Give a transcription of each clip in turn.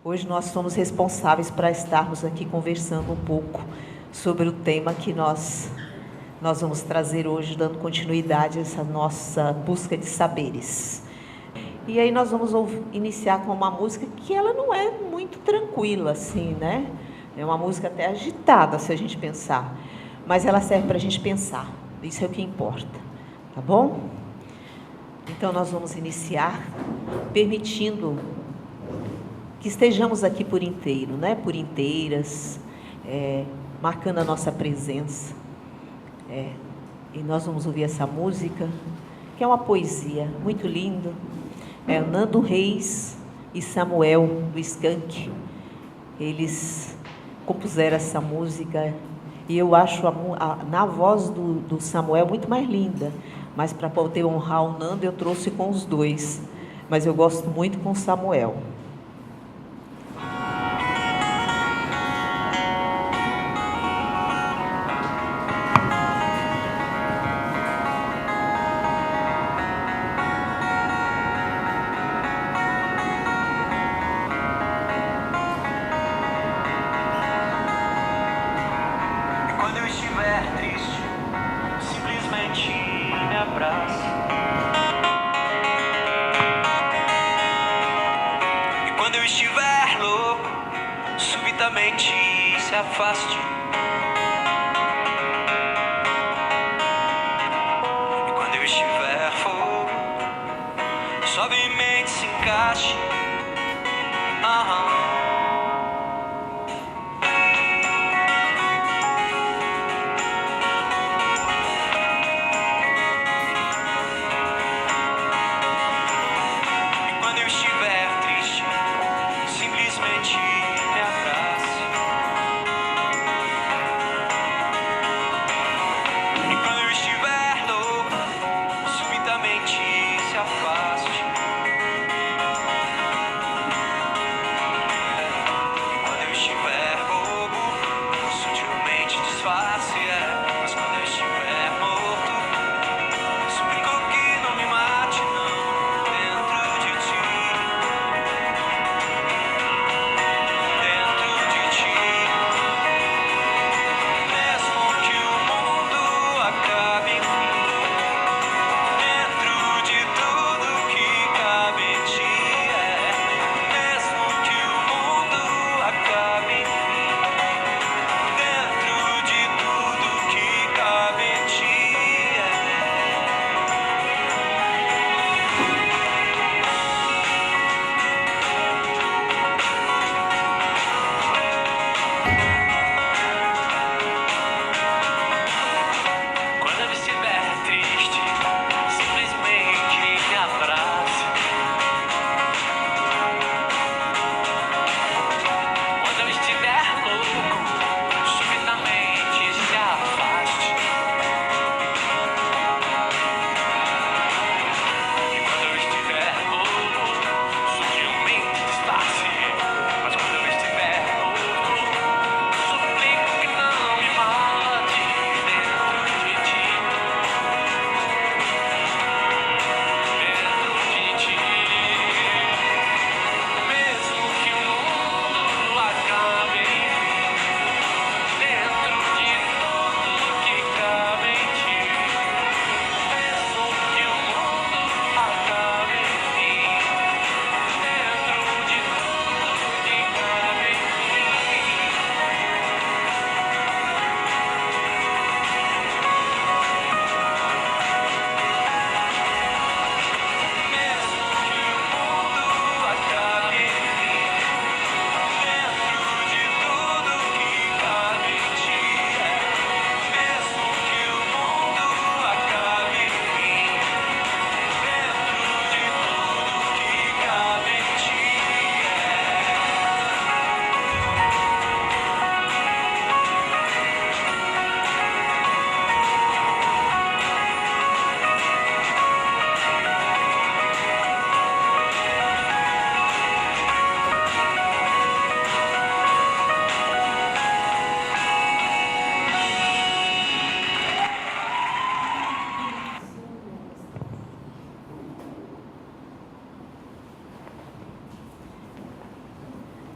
Hoje nós somos responsáveis para estarmos aqui conversando um pouco sobre o tema que nós vamos trazer hoje, dando continuidade a essa nossa busca de saberes. E aí nós vamos iniciar com uma música que ela não é muito tranquila, assim, né? É uma música até agitada, se a gente pensar. Mas ela serve para a gente pensar. Isso é o que importa, tá bom? Então nós vamos iniciar permitindo que estejamos aqui por inteiro, né? Por inteiras, marcando a nossa presença. E nós vamos ouvir essa música, que é uma poesia muito linda. É Nando Reis e Samuel, do Skank. Eles compuseram essa música e eu acho na voz do Samuel muito mais linda. Mas para poder honrar o Nando, eu trouxe com os dois. Mas eu gosto muito com o Samuel. Se afaste. E quando eu estiver fogo, suavemente se encaixe. E quando eu estiver triste, simplesmente me abrace.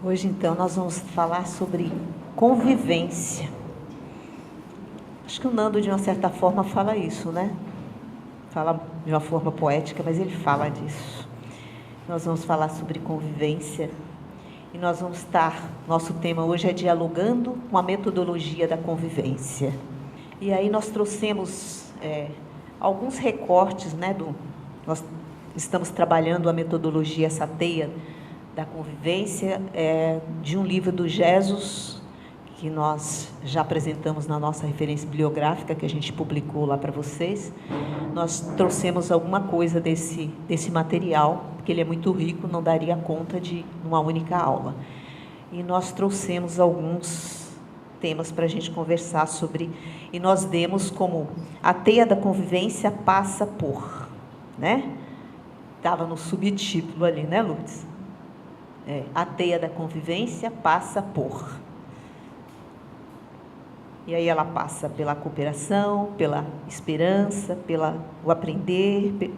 Hoje, então, nós vamos falar sobre convivência. Acho que o Nando, de uma certa forma, fala isso, né? Fala de uma forma poética, mas ele fala disso. Nós vamos falar sobre convivência e nós vamos estar... Nosso tema hoje é dialogando com a metodologia da convivência. E aí nós trouxemos alguns recortes, né? Nós estamos trabalhando a metodologia, essa teia da convivência, de um livro do Jesus, que nós já apresentamos na nossa referência bibliográfica, que a gente publicou lá para vocês. Nós trouxemos alguma coisa desse material, porque ele é muito rico, não daria conta de uma única aula. E nós trouxemos alguns temas para a gente conversar sobre, e nós demos como a teia da convivência passa por, né? Estava no subtítulo ali, né, Lourdes? A teia da convivência passa por. E aí ela passa pela cooperação, pela esperança, pelo aprender,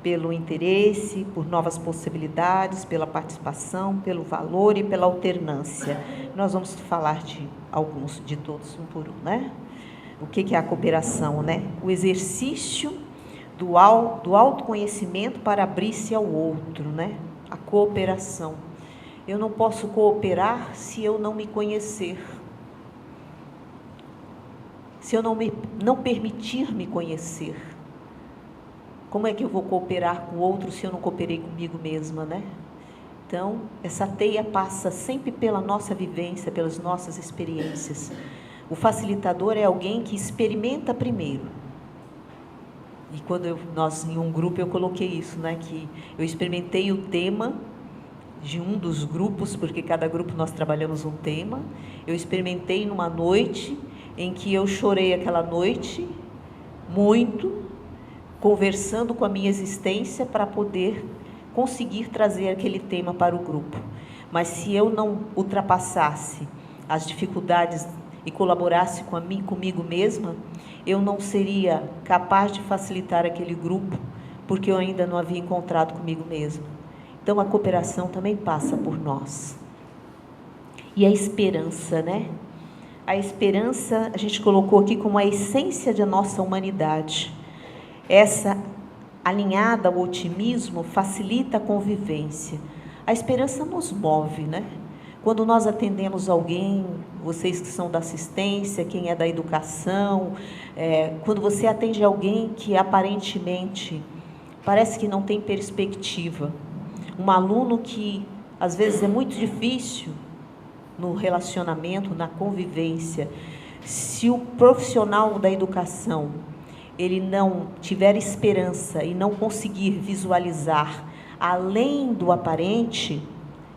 pelo interesse, por novas possibilidades, pela participação, pelo valor e pela alternância. Nós vamos falar de alguns, de todos, um por um, né? O que é a cooperação, né? O exercício do autoconhecimento para abrir-se ao outro, né? A cooperação. Eu não posso cooperar se eu não me conhecer. Se eu não permitir me conhecer. Como é que eu vou cooperar com o outro se eu não cooperei comigo mesma, né? Então, essa teia passa sempre pela nossa vivência, pelas nossas experiências. O facilitador é alguém que experimenta primeiro. E quando nós, em um grupo, eu coloquei isso, né? Que eu experimentei o tema de um dos grupos, porque cada grupo nós trabalhamos um tema. Eu experimentei numa noite em que eu chorei aquela noite, muito, conversando com a minha existência para poder conseguir trazer aquele tema para o grupo. Mas se eu não ultrapassasse as dificuldades e colaborasse comigo mesma, eu não seria capaz de facilitar aquele grupo, porque eu ainda não havia encontrado comigo mesma. Então, a cooperação também passa por nós. E a esperança, né? A esperança, a gente colocou aqui como a essência da nossa humanidade. Essa, alinhada ao otimismo, facilita a convivência. A esperança nos move, né? Quando nós atendemos alguém, vocês que são da assistência, quem é da educação, quando você atende alguém que aparentemente parece que não tem perspectiva, um aluno que às vezes é muito difícil no relacionamento, na convivência, se o profissional da educação ele não tiver esperança e não conseguir visualizar além do aparente,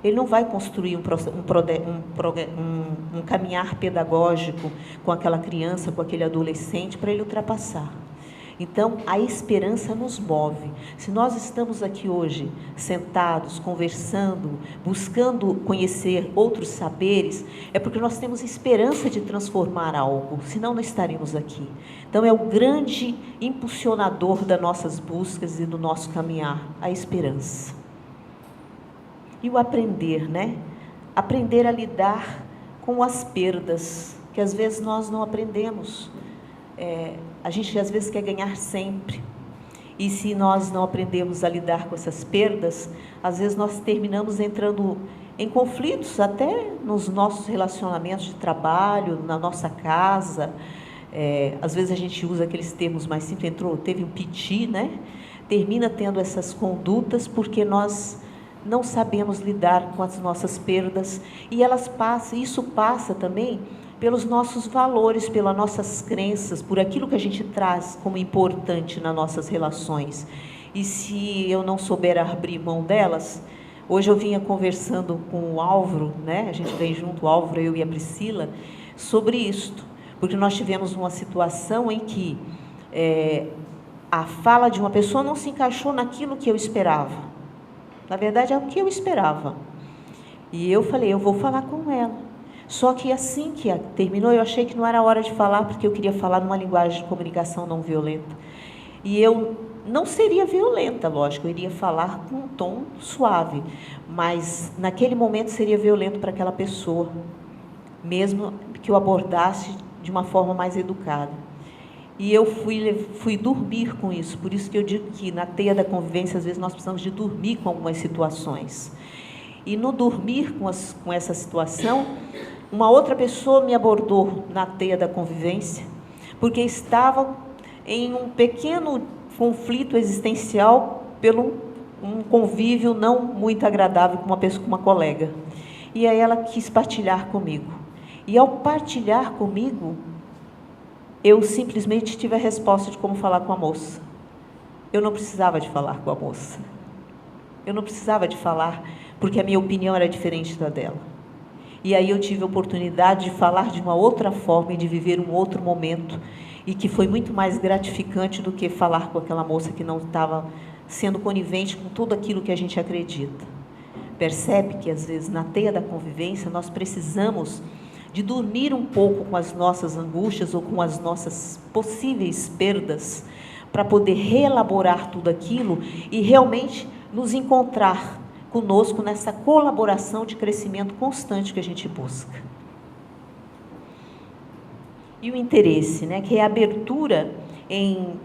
ele não vai construir um caminhar pedagógico com aquela criança, com aquele adolescente, para ele ultrapassar. Então, a esperança nos move. Se nós estamos aqui hoje, sentados, conversando, buscando conhecer outros saberes, é porque nós temos esperança de transformar algo, senão não estaríamos aqui. Então, é o grande impulsionador das nossas buscas e do nosso caminhar, a esperança. E o aprender, né? Aprender a lidar com as perdas, que às vezes nós não aprendemos. A gente às vezes quer ganhar sempre. E se nós não aprendemos a lidar com essas perdas, às vezes nós terminamos entrando em conflitos, até nos nossos relacionamentos de trabalho, na nossa casa. Às vezes a gente usa aqueles termos mais simples, teve um piti, né? Termina tendo essas condutas porque nós não sabemos lidar com as nossas perdas, e isso passa também pelos nossos valores, pelas nossas crenças, por aquilo que a gente traz como importante nas nossas relações. E se eu não souber abrir mão delas, hoje eu vinha conversando com o Álvaro, né? A gente vem junto, o Álvaro, eu e a Priscila, sobre isto, porque nós tivemos uma situação em que a fala de uma pessoa não se encaixou naquilo que eu esperava. Na verdade, é o que eu esperava. E eu falei, eu vou falar com ela. Só que assim que terminou, eu achei que não era hora de falar, porque eu queria falar numa linguagem de comunicação não violenta. E eu não seria violenta, lógico, eu iria falar com um tom suave, mas naquele momento seria violento para aquela pessoa, mesmo que eu abordasse de uma forma mais educada. E eu fui dormir com isso, por isso que eu digo que na teia da convivência, às vezes nós precisamos de dormir com algumas situações. E no dormir com essa situação, uma outra pessoa me abordou na teia da convivência, porque estava em um pequeno conflito existencial pelo um convívio não muito agradável com uma colega. E aí ela quis partilhar comigo. E ao partilhar comigo, eu simplesmente tive a resposta de como falar com a moça. Eu não precisava de falar com a moça. Eu não precisava de falar, porque a minha opinião era diferente da dela. E aí eu tive a oportunidade de falar de uma outra forma e de viver um outro momento, e que foi muito mais gratificante do que falar com aquela moça que não estava sendo conivente com tudo aquilo que a gente acredita. Percebe que, às vezes, na teia da convivência, nós precisamos de dormir um pouco com as nossas angústias ou com as nossas possíveis perdas, para poder reelaborar tudo aquilo e realmente nos encontrar conosco nessa colaboração de crescimento constante que a gente busca. E o interesse, né, que é a abertura em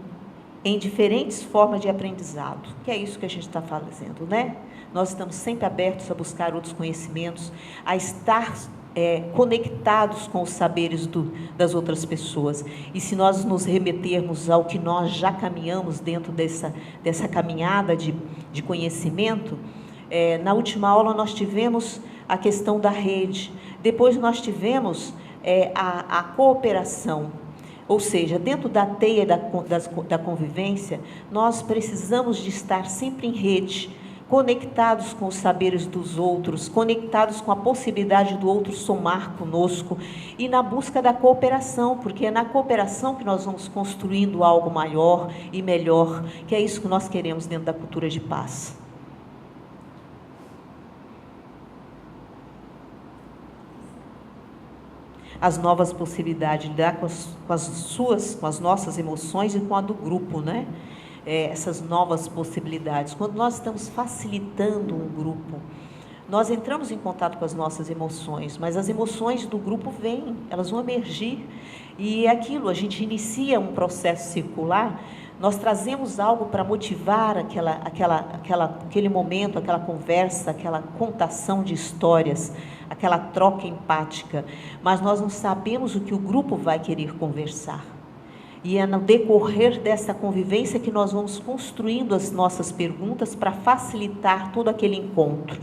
diferentes formas de aprendizado, que é isso que a gente está fazendo, né? Nós estamos sempre abertos a buscar outros conhecimentos, a estar conectados com os saberes das outras pessoas. E se nós nos remetermos ao que nós já caminhamos dentro dessa caminhada de conhecimento, na última aula nós tivemos a questão da rede, depois nós tivemos a cooperação, ou seja, dentro da teia da convivência, nós precisamos de estar sempre em rede, conectados com os saberes dos outros, conectados com a possibilidade do outro somar conosco e na busca da cooperação, porque é na cooperação que nós vamos construindo algo maior e melhor, que é isso que nós queremos dentro da cultura de paz. As novas possibilidades de lidar com as nossas emoções e com a do grupo, né? Essas novas possibilidades. Quando nós estamos facilitando um grupo, nós entramos em contato com as nossas emoções, mas as emoções do grupo vêm, elas vão emergir, e é aquilo, a gente inicia um processo circular, nós trazemos algo para motivar aquele momento, aquela conversa, aquela contação de histórias, aquela troca empática, mas nós não sabemos o que o grupo vai querer conversar. E é no decorrer dessa convivência que nós vamos construindo as nossas perguntas para facilitar todo aquele encontro.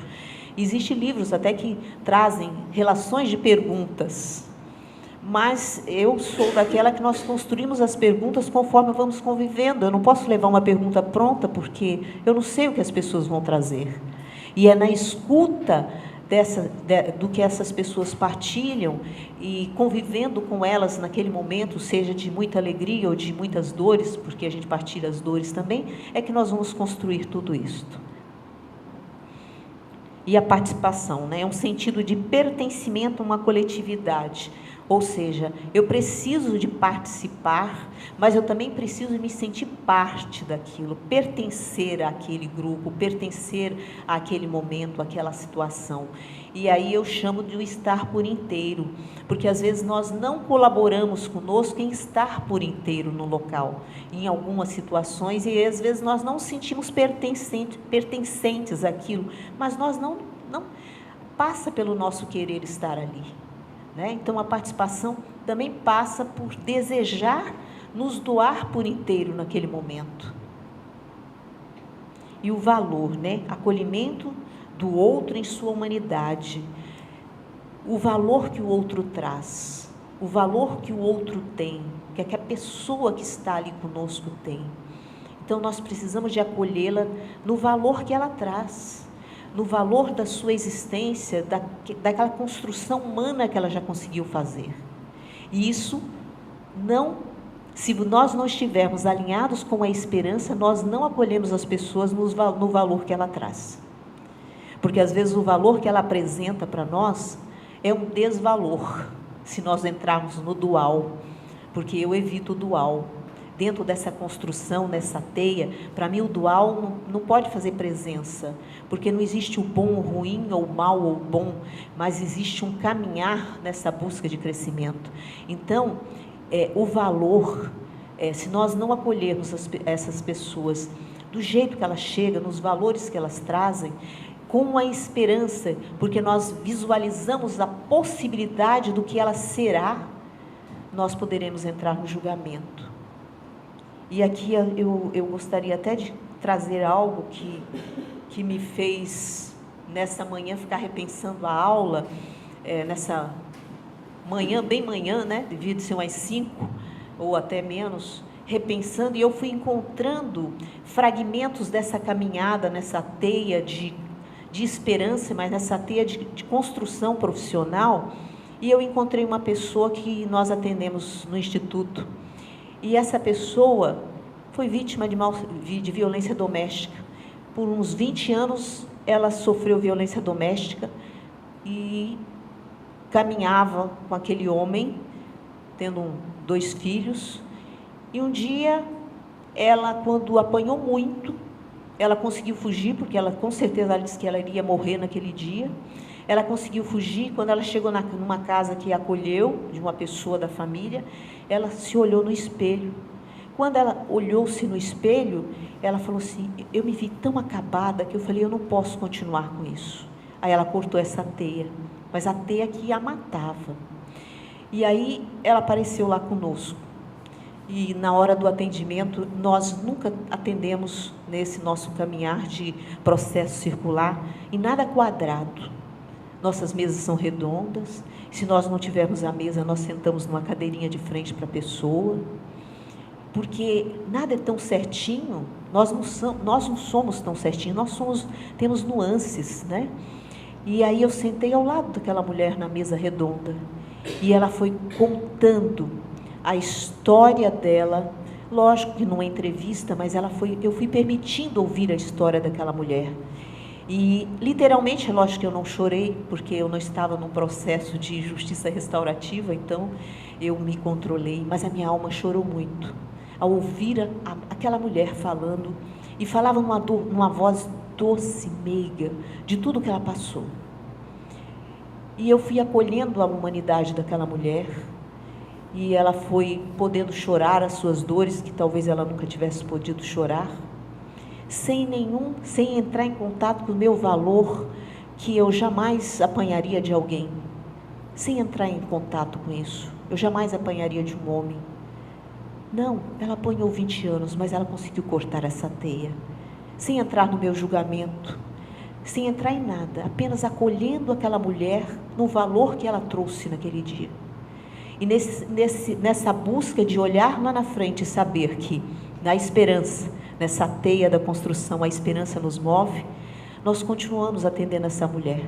Existem livros até que trazem relações de perguntas, mas eu sou daquela que nós construímos as perguntas conforme vamos convivendo. Eu não posso levar uma pergunta pronta, porque eu não sei o que as pessoas vão trazer. E é na escuta do que essas pessoas partilham e convivendo com elas naquele momento, seja de muita alegria ou de muitas dores, porque a gente partilha as dores também, é que nós vamos construir tudo isto. E a participação, né? É um sentido de pertencimento a uma coletividade. Ou seja, eu preciso de participar, mas eu também preciso me sentir parte daquilo, pertencer àquele grupo, pertencer àquele momento, àquela situação. E aí eu chamo de o estar por inteiro, porque às vezes nós não colaboramos conosco em estar por inteiro no local, em algumas situações, e às vezes nós não sentimos pertencentes àquilo, mas nós não passa pelo nosso querer estar ali. Né? Então, a participação também passa por desejar nos doar por inteiro naquele momento. E o valor, né? Acolhimento do outro em sua humanidade, o valor que o outro traz, o valor que o outro tem, que a pessoa que está ali conosco tem. Então, nós precisamos de acolhê-la no valor que ela traz, no valor da sua existência, daquela construção humana que ela já conseguiu fazer. E isso se nós não estivermos alinhados com a esperança, nós não acolhemos as pessoas no valor que ela traz. Porque às vezes o valor que ela apresenta para nós é um desvalor, se nós entrarmos no dual, porque eu evito o dual. dentro dessa construção, nessa teia, para mim o dual não pode fazer presença, porque não existe o bom ou ruim, ou mal ou bom, mas existe um caminhar nessa busca de crescimento. Então, o valor, se nós não acolhermos essas pessoas do jeito que elas chegam, nos valores que elas trazem, com a esperança, porque nós visualizamos a possibilidade do que ela será, nós poderemos entrar no julgamento. E aqui eu gostaria até de trazer algo que me fez, nessa manhã, ficar repensando a aula, nessa manhã, bem manhã, né? Devia ser umas 5 ou até menos, repensando, e eu fui encontrando fragmentos dessa caminhada, nessa teia de esperança, mas nessa teia de construção profissional, e eu encontrei uma pessoa que nós atendemos no Instituto, e essa pessoa foi vítima de violência doméstica. Por uns 20 anos, ela sofreu violência doméstica, e caminhava com aquele homem, tendo 2 filhos, e um dia, ela, quando apanhou muito, ela conseguiu fugir, porque ela, com certeza, ela disse que ela iria morrer naquele dia. Ela conseguiu fugir. Quando ela chegou numa casa que a acolheu, de uma pessoa da família, ela se olhou no espelho. Quando ela olhou-se no espelho, ela falou assim, eu me vi tão acabada, que eu falei, eu não posso continuar com isso. Aí ela cortou essa teia, mas a teia que a matava. E aí, ela apareceu lá conosco. E na hora do atendimento, nós nunca atendemos nesse nosso caminhar de processo circular em nada quadrado. Nossas mesas são redondas. Se nós não tivermos a mesa, nós sentamos numa cadeirinha de frente para a pessoa. Porque nada é tão certinho, nós não somos tão certinhos, temos nuances, né? E aí eu sentei ao lado daquela mulher na mesa redonda, e ela foi contando a história dela, lógico que numa entrevista, mas eu fui permitindo ouvir a história daquela mulher. E literalmente, é lógico que eu não chorei, porque eu não estava num processo de justiça restaurativa, então eu me controlei, mas a minha alma chorou muito, ao ouvir aquela mulher falando, e falava numa voz doce, meiga, de tudo que ela passou. E eu fui acolhendo a humanidade daquela mulher, e ela foi podendo chorar as suas dores, que talvez ela nunca tivesse podido chorar, sem entrar em contato com o meu valor, que eu jamais apanharia de alguém, sem entrar em contato com isso, eu jamais apanharia de um homem. Não, ela apanhou 20 anos, mas ela conseguiu cortar essa teia, sem entrar no meu julgamento, sem entrar em nada, apenas acolhendo aquela mulher no valor que ela trouxe naquele dia. E nessa busca de olhar lá na frente e saber que, na esperança, nessa teia da construção, a esperança nos move, nós continuamos atendendo essa mulher.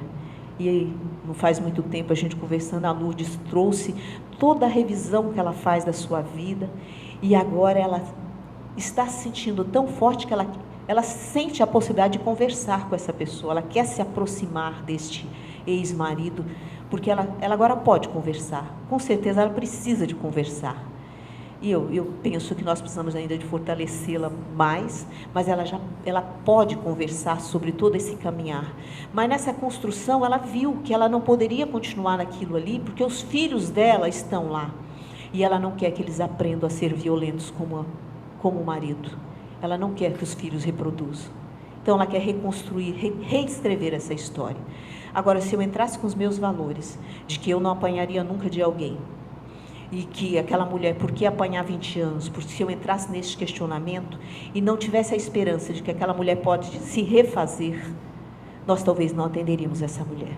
E não faz muito tempo, a gente conversando, a Lourdes trouxe toda a revisão que ela faz da sua vida, e agora ela está se sentindo tão forte que ela sente a possibilidade de conversar com essa pessoa, ela quer se aproximar deste ex-marido, porque ela agora pode conversar, com certeza ela precisa de conversar, e eu penso que nós precisamos ainda de fortalecê-la mais, mas ela pode conversar sobre todo esse caminhar, mas nessa construção ela viu que ela não poderia continuar naquilo ali, porque os filhos dela estão lá, e ela não quer que eles aprendam a ser violentos como o marido, ela não quer que os filhos reproduzam, então ela quer reconstruir, reescrever essa história. Agora, se eu entrasse com os meus valores, de que eu não apanharia nunca de alguém, e que aquela mulher, por que apanhar 20 anos? Porque se eu entrasse nesse questionamento e não tivesse a esperança de que aquela mulher pode se refazer, nós talvez não atenderíamos essa mulher.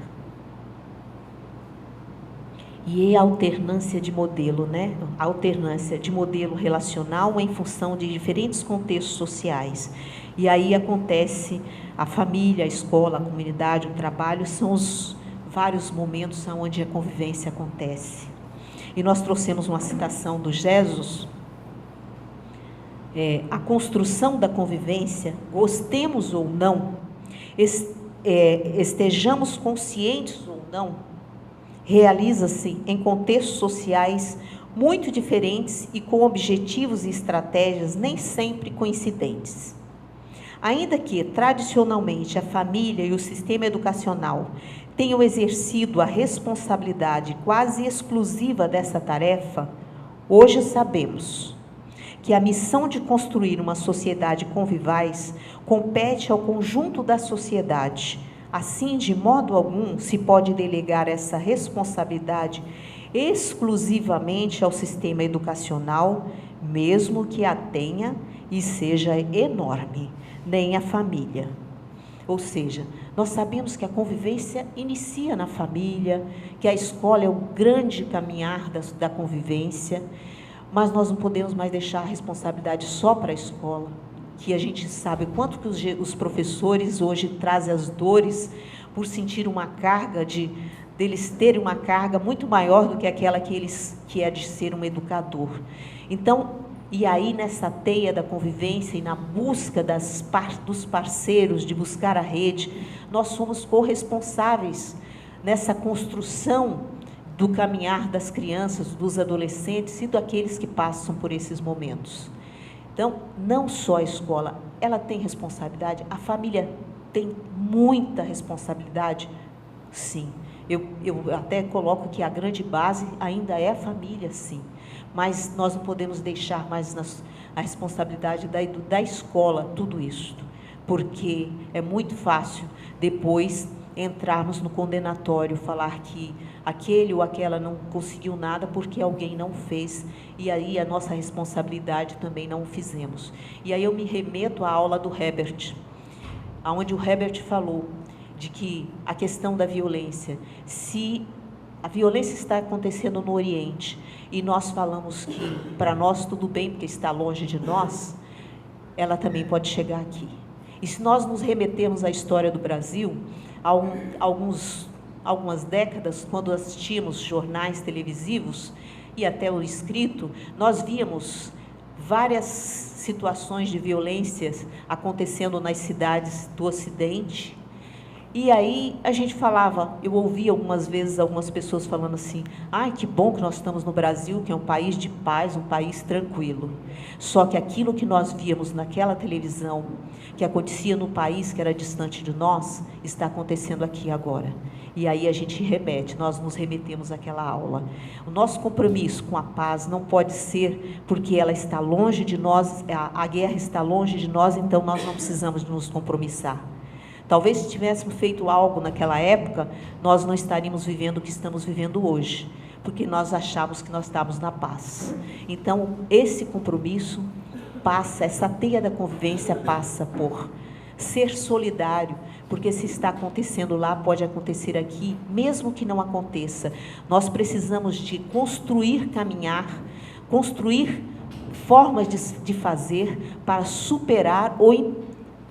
E é a alternância de modelo, né? A alternância de modelo relacional em função de diferentes contextos sociais. E aí acontece a família, a escola, a comunidade, o trabalho, são os vários momentos onde a convivência acontece. E nós trouxemos uma citação do Jesus, a construção da convivência, gostemos ou não, estejamos conscientes ou não, realiza-se em contextos sociais muito diferentes e com objetivos e estratégias nem sempre coincidentes. Ainda que, tradicionalmente, a família e o sistema educacional tenham exercido a responsabilidade quase exclusiva dessa tarefa, hoje sabemos que a missão de construir uma sociedade convivais compete ao conjunto da sociedade. Assim, de modo algum, se pode delegar essa responsabilidade exclusivamente ao sistema educacional, mesmo que a tenha e seja enorme, nem à família. Ou seja, nós sabemos que a convivência inicia na família, que a escola é o grande caminhar da convivência, mas nós não podemos mais deixar a responsabilidade só para a escola, que a gente sabe quanto que os professores hoje trazem as dores por sentir uma carga deles terem uma carga muito maior do que aquela que é de ser um educador. Então, e aí nessa teia da convivência e na busca dos parceiros, de buscar a rede, nós somos corresponsáveis nessa construção do caminhar das crianças, dos adolescentes e daqueles que passam por esses momentos. Então, não só a escola, ela tem responsabilidade, a família tem muita responsabilidade, sim. Eu até coloco que a grande base ainda é a família, sim. Mas nós não podemos deixar mais a responsabilidade da escola tudo isso, porque é muito fácil depois entrarmos no condenatório, falar que aquele ou aquela não conseguiu nada porque alguém não fez, e aí a nossa responsabilidade também não o fizemos. E aí eu me remeto à aula do Herbert, onde o Herbert falou de que a questão da violência, se a violência está acontecendo no Oriente, e nós falamos que para nós tudo bem, porque está longe de nós, ela também pode chegar aqui. E se nós nos remetermos à história do Brasil, algumas décadas, quando assistíamos jornais televisivos e até o escrito, nós víamos várias situações de violências acontecendo nas cidades do Ocidente. E aí a gente falava, eu ouvi algumas vezes algumas pessoas falando assim, ai, que bom que nós estamos no Brasil, que é um país de paz, um país tranquilo. Só que aquilo que nós víamos naquela televisão, que acontecia no país que era distante de nós, está acontecendo aqui agora. E aí a gente remete, nós nos remetemos àquela aula. O nosso compromisso com a paz não pode ser porque ela está longe de nós, a guerra está longe de nós, então nós não precisamos nos compromissar. Talvez se tivéssemos feito algo naquela época, nós não estaríamos vivendo o que estamos vivendo hoje, porque nós achávamos que nós estávamos na paz. Então, esse compromisso passa, essa teia da convivência passa por ser solidário, porque se está acontecendo lá, pode acontecer aqui, mesmo que não aconteça. Nós precisamos de construir, caminhar, construir formas de fazer para superar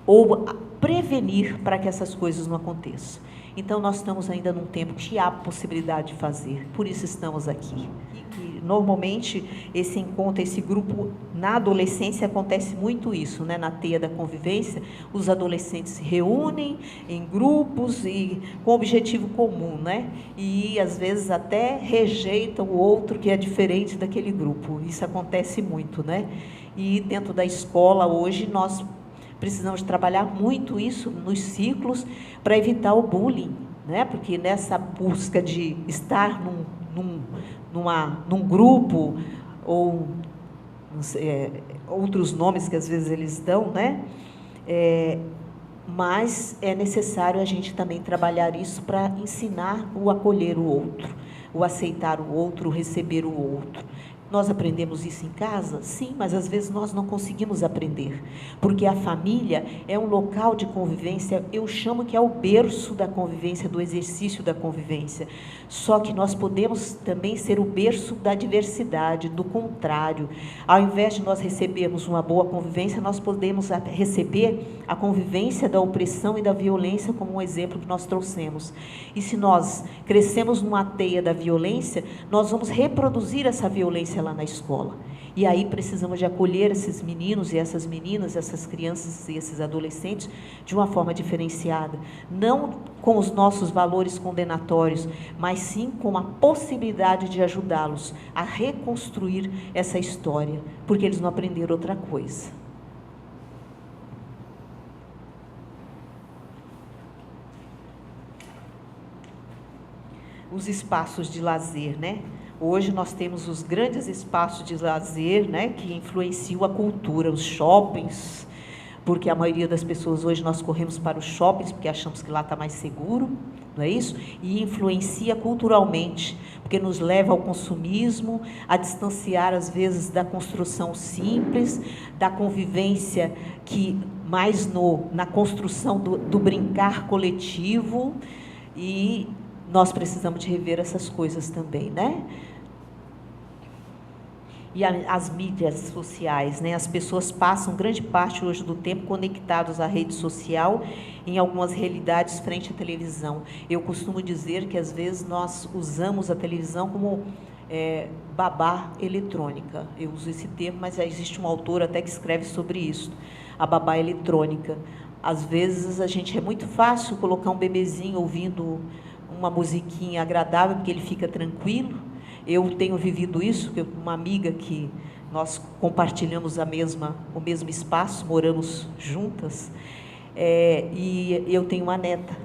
ou prevenir para que essas coisas não aconteçam. Então, nós estamos ainda num tempo que há possibilidade de fazer, por isso estamos aqui. E normalmente, esse encontro, esse grupo, na adolescência acontece muito isso, né? Na teia da convivência, os adolescentes se reúnem em grupos e com objetivo comum, né? E, às vezes, até rejeitam o outro que é diferente daquele grupo. Isso acontece muito, né? E dentro da escola, hoje, nós precisamos trabalhar muito isso nos ciclos para evitar o bullying, né? Porque nessa busca de estar num grupo, ou não sei, outros nomes que às vezes eles dão, né? Mas é necessário a gente também trabalhar isso para ensinar o acolher o outro, o aceitar o outro, o receber o outro. Nós aprendemos isso em casa? Sim, mas às vezes nós não conseguimos aprender, porque a família é um local de convivência, eu chamo que é o berço da convivência, do exercício da convivência. Só que nós podemos também ser o berço da diversidade, do contrário. Ao invés de nós recebermos uma boa convivência, nós podemos receber a convivência da opressão e da violência, como um exemplo que nós trouxemos. E se nós crescemos numa teia da violência, nós vamos reproduzir essa violência lá na escola. E aí precisamos de acolher esses meninos e essas meninas, essas crianças e esses adolescentes de uma forma diferenciada. Não com os nossos valores condenatórios, mas sim com a possibilidade de ajudá-los a reconstruir essa história, porque eles não aprenderam outra coisa. Os espaços de lazer, né? Hoje nós temos os grandes espaços de lazer, né, que influenciam a cultura, os shoppings, porque a maioria das pessoas hoje nós corremos para os shoppings porque achamos que lá está mais seguro, não é isso? E influencia culturalmente, porque nos leva ao consumismo, a distanciar às vezes da construção simples, da convivência que mais na construção do brincar coletivo, e nós precisamos de rever essas coisas também, né? E as mídias sociais, né? As pessoas passam grande parte hoje do tempo conectados à rede social, em algumas realidades frente à televisão. Eu costumo dizer que às vezes nós usamos a televisão como babá eletrônica. Eu uso esse termo, mas já existe um autor até que escreve sobre isso, a babá eletrônica. Às vezes a gente é muito fácil colocar um bebezinho ouvindo uma musiquinha agradável, porque ele fica tranquilo. Eu tenho vivido isso, uma amiga que nós compartilhamos o mesmo espaço, moramos juntas, e eu tenho uma neta,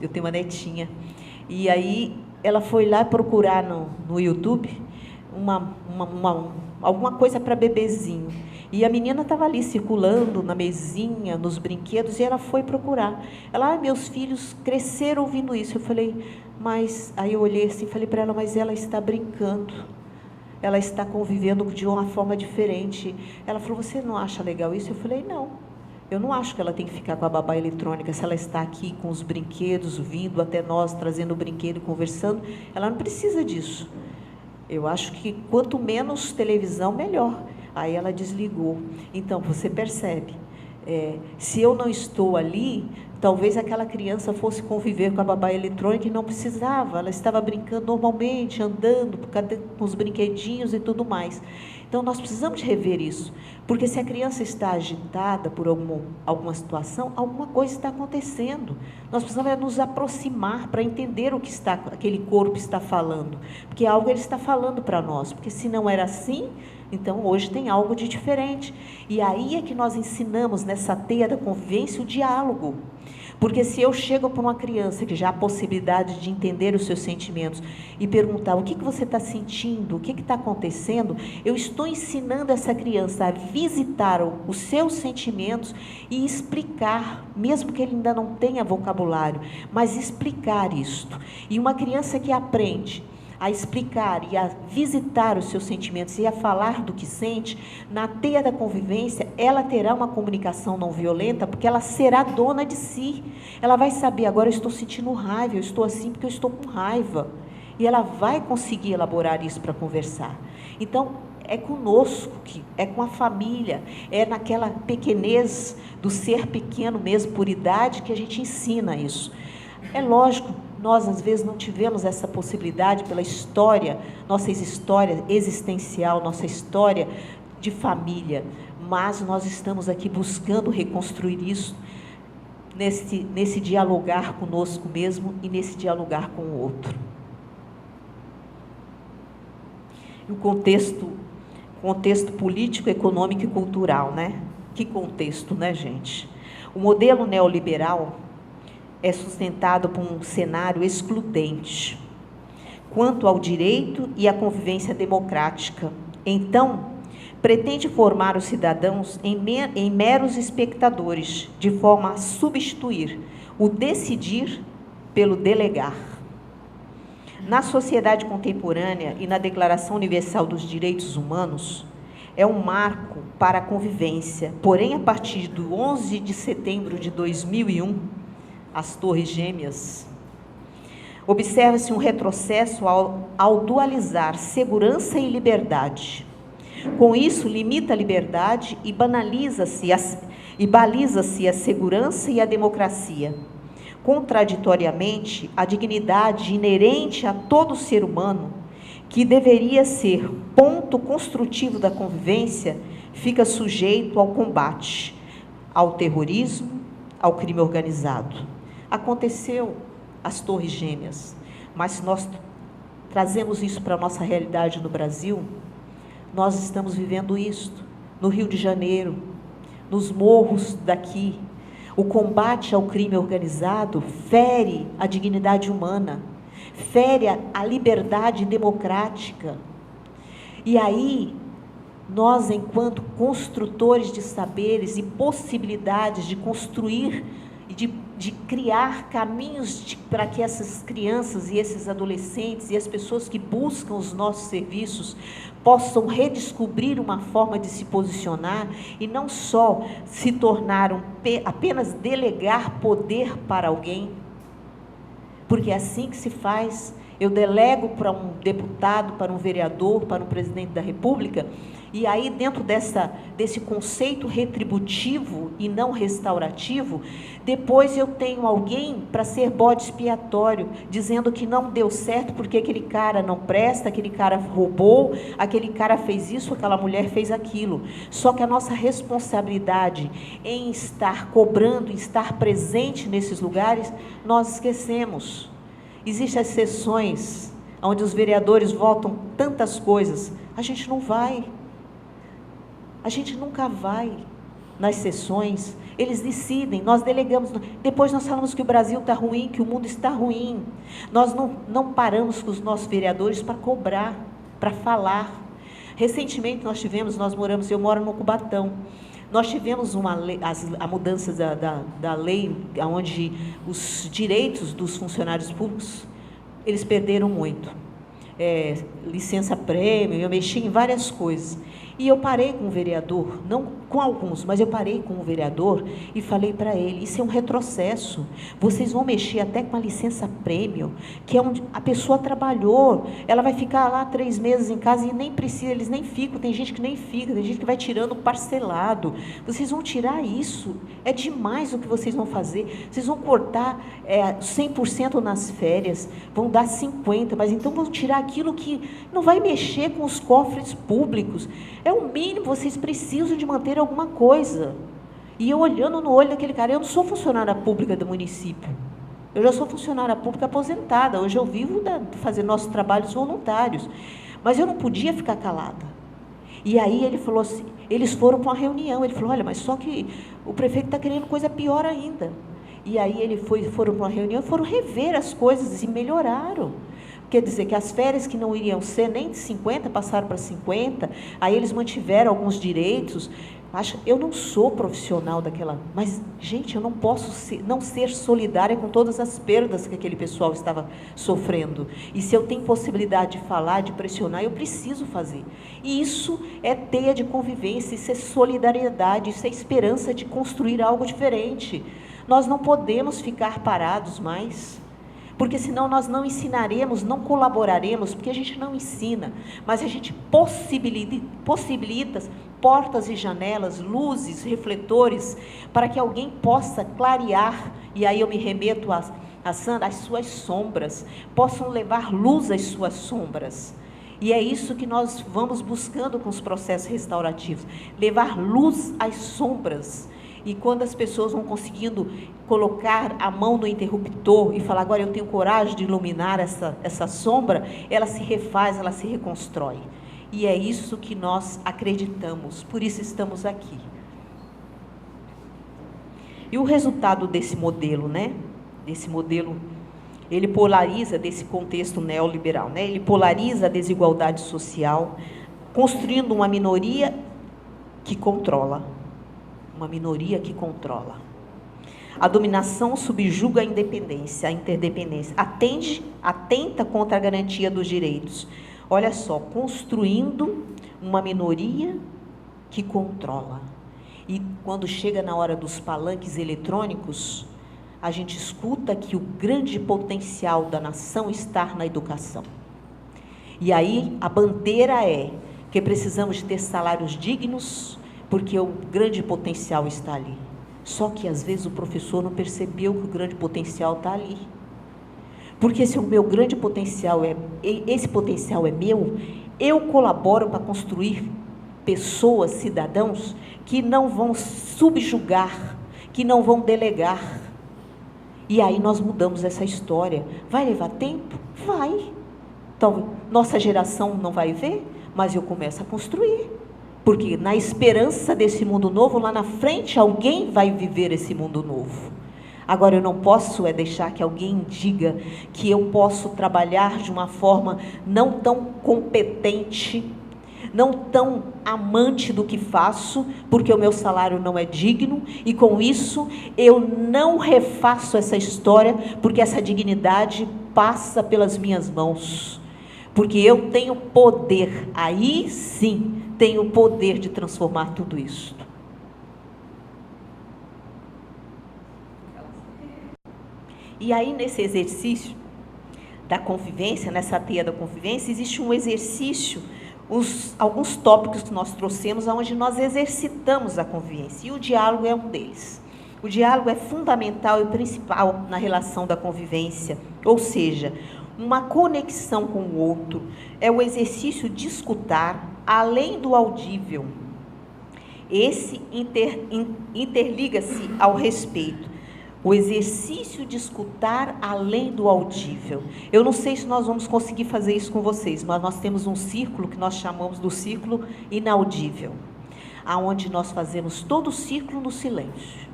eu tenho uma netinha, e aí ela foi lá procurar no YouTube alguma coisa para bebezinho, e a menina estava ali circulando na mesinha, nos brinquedos, e ela foi procurar. Ela, meus filhos cresceram ouvindo isso. Eu falei, mas... Aí eu olhei assim e falei para ela, mas ela está brincando. Ela está convivendo de uma forma diferente. Ela falou, você não acha legal isso? Eu falei, não. Eu não acho que ela tem que ficar com a babá eletrônica. Se ela está aqui com os brinquedos, vindo até nós, trazendo o brinquedo e conversando, ela não precisa disso. Eu acho que quanto menos televisão, melhor. Aí ela desligou. Então, você percebe, se eu não estou ali, talvez aquela criança fosse conviver com a babá eletrônica e não precisava, ela estava brincando normalmente, andando com os brinquedinhos e tudo mais. Então, nós precisamos rever isso, porque se a criança está agitada por alguma situação, alguma coisa está acontecendo. Nós precisamos nos aproximar para entender o que aquele corpo está falando, porque algo ele está falando para nós, porque se não era assim, então hoje tem algo de diferente. E aí é que nós ensinamos nessa teia da convivência o diálogo. Porque se eu chego para uma criança que já há a possibilidade de entender os seus sentimentos e perguntar o que você está sentindo, o que está acontecendo, eu estou ensinando essa criança a visitar os seus sentimentos e explicar, mesmo que ele ainda não tenha vocabulário, mas explicar isto. E uma criança que aprende a explicar e a visitar os seus sentimentos e a falar do que sente, na teia da convivência, ela terá uma comunicação não violenta, porque ela será dona de si. Ela vai saber, agora eu estou sentindo raiva, eu estou assim porque eu estou com raiva. E ela vai conseguir elaborar isso para conversar. Então, é conosco, é com a família, é naquela pequenez do ser pequeno mesmo, por idade, que a gente ensina isso. É lógico, nós às vezes não tivemos essa possibilidade pela história, nossa história existencial, nossa história de família, mas nós estamos aqui buscando reconstruir isso nesse dialogar conosco mesmo e nesse dialogar com o outro. O contexto político, econômico e cultural, né? Que contexto, né, gente? O modelo neoliberal é sustentado por um cenário excludente quanto ao direito e à convivência democrática. Então, pretende formar os cidadãos em meros espectadores, de forma a substituir o decidir pelo delegar. Na sociedade contemporânea e na Declaração Universal dos Direitos Humanos, é um marco para a convivência, porém, a partir do 11 de setembro de 2001, as Torres Gêmeas, observa-se um retrocesso ao dualizar segurança e liberdade. Com isso, limita a liberdade e baliza-se a segurança e a democracia. Contraditoriamente, a dignidade inerente a todo ser humano, que deveria ser ponto construtivo da convivência, fica sujeito ao combate, ao terrorismo, ao crime organizado. Aconteceu as Torres Gêmeas, mas se nós trazemos isso para a nossa realidade no Brasil, nós estamos vivendo isso no Rio de Janeiro, nos morros daqui. O combate ao crime organizado fere a dignidade humana, fere a liberdade democrática. E aí, nós, enquanto construtores de saberes e possibilidades de construir e de criar caminhos para que essas crianças e esses adolescentes e as pessoas que buscam os nossos serviços possam redescobrir uma forma de se posicionar e não só se tornar apenas delegar poder para alguém, porque é assim que se faz. Eu delego para um deputado, para um vereador, para um presidente da República, e aí dentro desse conceito retributivo e não restaurativo, depois eu tenho alguém para ser bode expiatório, dizendo que não deu certo porque aquele cara não presta, aquele cara roubou, aquele cara fez isso, aquela mulher fez aquilo. Só que a nossa responsabilidade em estar cobrando, em estar presente nesses lugares, nós esquecemos. Existem as sessões onde os vereadores votam tantas coisas, a gente não vai. A gente nunca vai nas sessões, eles decidem, nós delegamos, depois nós falamos que o Brasil está ruim, que o mundo está ruim. Nós não paramos com os nossos vereadores para cobrar, para falar. Recentemente eu moro no Cubatão, nós tivemos a mudança da lei, onde os direitos dos funcionários públicos, eles perderam muito. Licença-prêmio, eu mexi em várias coisas. E eu parei com o vereador, não com alguns, mas eu parei com o vereador e falei para ele, isso é um retrocesso, vocês vão mexer até com a licença-prêmio, que é onde a pessoa trabalhou, ela vai ficar lá 3 meses em casa e nem precisa, eles nem ficam, tem gente que nem fica, tem gente que vai tirando parcelado, vocês vão tirar isso, é demais o que vocês vão fazer, vocês vão cortar 100% nas férias, vão dar 50%, mas então vão tirar aquilo que não vai mexer com os cofres públicos. É o mínimo, vocês precisam de manter alguma coisa. E eu olhando no olho daquele cara, eu não sou funcionária pública do município. Eu já sou funcionária pública aposentada. Hoje eu vivo de fazer nossos trabalhos voluntários. Mas eu não podia ficar calada. E aí ele falou assim, eles foram para uma reunião. Ele falou, olha, mas só que o prefeito está querendo coisa pior ainda. E aí foram para uma reunião e foram rever as coisas e melhoraram. Quer dizer, que as férias que não iriam ser nem de 50, passaram para 50, aí eles mantiveram alguns direitos. Eu não sou profissional daquela... Mas, gente, eu não posso não ser solidária com todas as perdas que aquele pessoal estava sofrendo. E se eu tenho possibilidade de falar, de pressionar, eu preciso fazer. E isso é teia de convivência, isso é solidariedade, isso é esperança de construir algo diferente. Nós não podemos ficar parados mais. Porque senão nós não ensinaremos, não colaboraremos, porque a gente não ensina, mas a gente possibilita portas e janelas, luzes, refletores, para que alguém possa clarear, e aí eu me remeto a Sandra, as suas sombras, possam levar luz às suas sombras. E é isso que nós vamos buscando com os processos restaurativos, levar luz às sombras. E quando as pessoas vão conseguindo colocar a mão no interruptor e falar, agora eu tenho coragem de iluminar essa sombra, ela se refaz, ela se reconstrói. E é isso que nós acreditamos, por isso estamos aqui. E o resultado desse modelo, Desse modelo, ele polariza, desse contexto neoliberal, Ele polariza a desigualdade social, construindo uma minoria que controla. Uma minoria que controla. A dominação subjuga a independência, a interdependência, atenta contra a garantia dos direitos. Olha só, construindo uma minoria que controla. E quando chega na hora dos palanques eletrônicos, a gente escuta que o grande potencial da nação está na educação. E aí a bandeira é que precisamos ter salários dignos, porque o grande potencial está ali. Só que, às vezes, o professor não percebeu que o grande potencial está ali. Porque se o meu grande potencial esse potencial é meu, eu colaboro para construir pessoas, cidadãos, que não vão subjugar, que não vão delegar. E aí nós mudamos essa história. Vai levar tempo? Vai. Então, nossa geração não vai ver, mas eu começo a construir. Porque na esperança desse mundo novo, lá na frente, alguém vai viver esse mundo novo. Agora, eu não posso deixar que alguém diga que eu posso trabalhar de uma forma não tão competente, não tão amante do que faço, porque o meu salário não é digno, e com isso eu não refaço essa história, porque essa dignidade passa pelas minhas mãos, porque eu tenho poder, aí sim, tenho o poder de transformar tudo isso. E aí, nesse exercício da convivência, nessa teia da convivência, existe um exercício, alguns tópicos que nós trouxemos, onde nós exercitamos a convivência, e o diálogo é um deles. O diálogo é fundamental e principal na relação da convivência, ou seja, uma conexão com o outro, é o exercício de escutar, além do audível. Esse interliga-se ao respeito. O exercício de escutar além do audível. Eu não sei se nós vamos conseguir fazer isso com vocês, mas nós temos um círculo que nós chamamos do círculo inaudível, aonde nós fazemos todo o círculo no silêncio.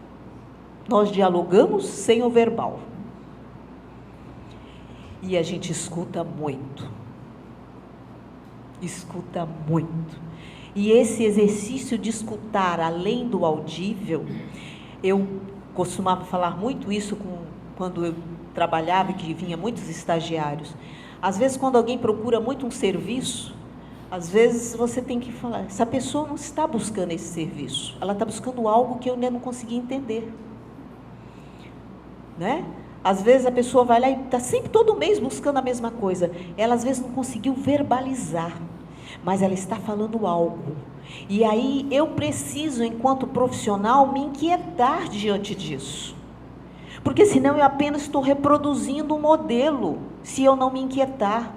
Nós dialogamos sem o verbal. E a gente escuta muito. Escuta muito. E esse exercício de escutar além do audível, eu costumava falar muito isso quando eu trabalhava e que vinha muitos estagiários. Às vezes, quando alguém procura muito um serviço, às vezes você tem que falar, essa pessoa não está buscando esse serviço, ela está buscando algo que eu ainda não consegui entender. Né? Às vezes a pessoa vai lá e está sempre todo mês buscando a mesma coisa. Ela às vezes não conseguiu verbalizar, mas ela está falando algo. E aí eu preciso, enquanto profissional, me inquietar diante disso. Porque senão eu apenas estou reproduzindo um modelo, se eu não me inquietar.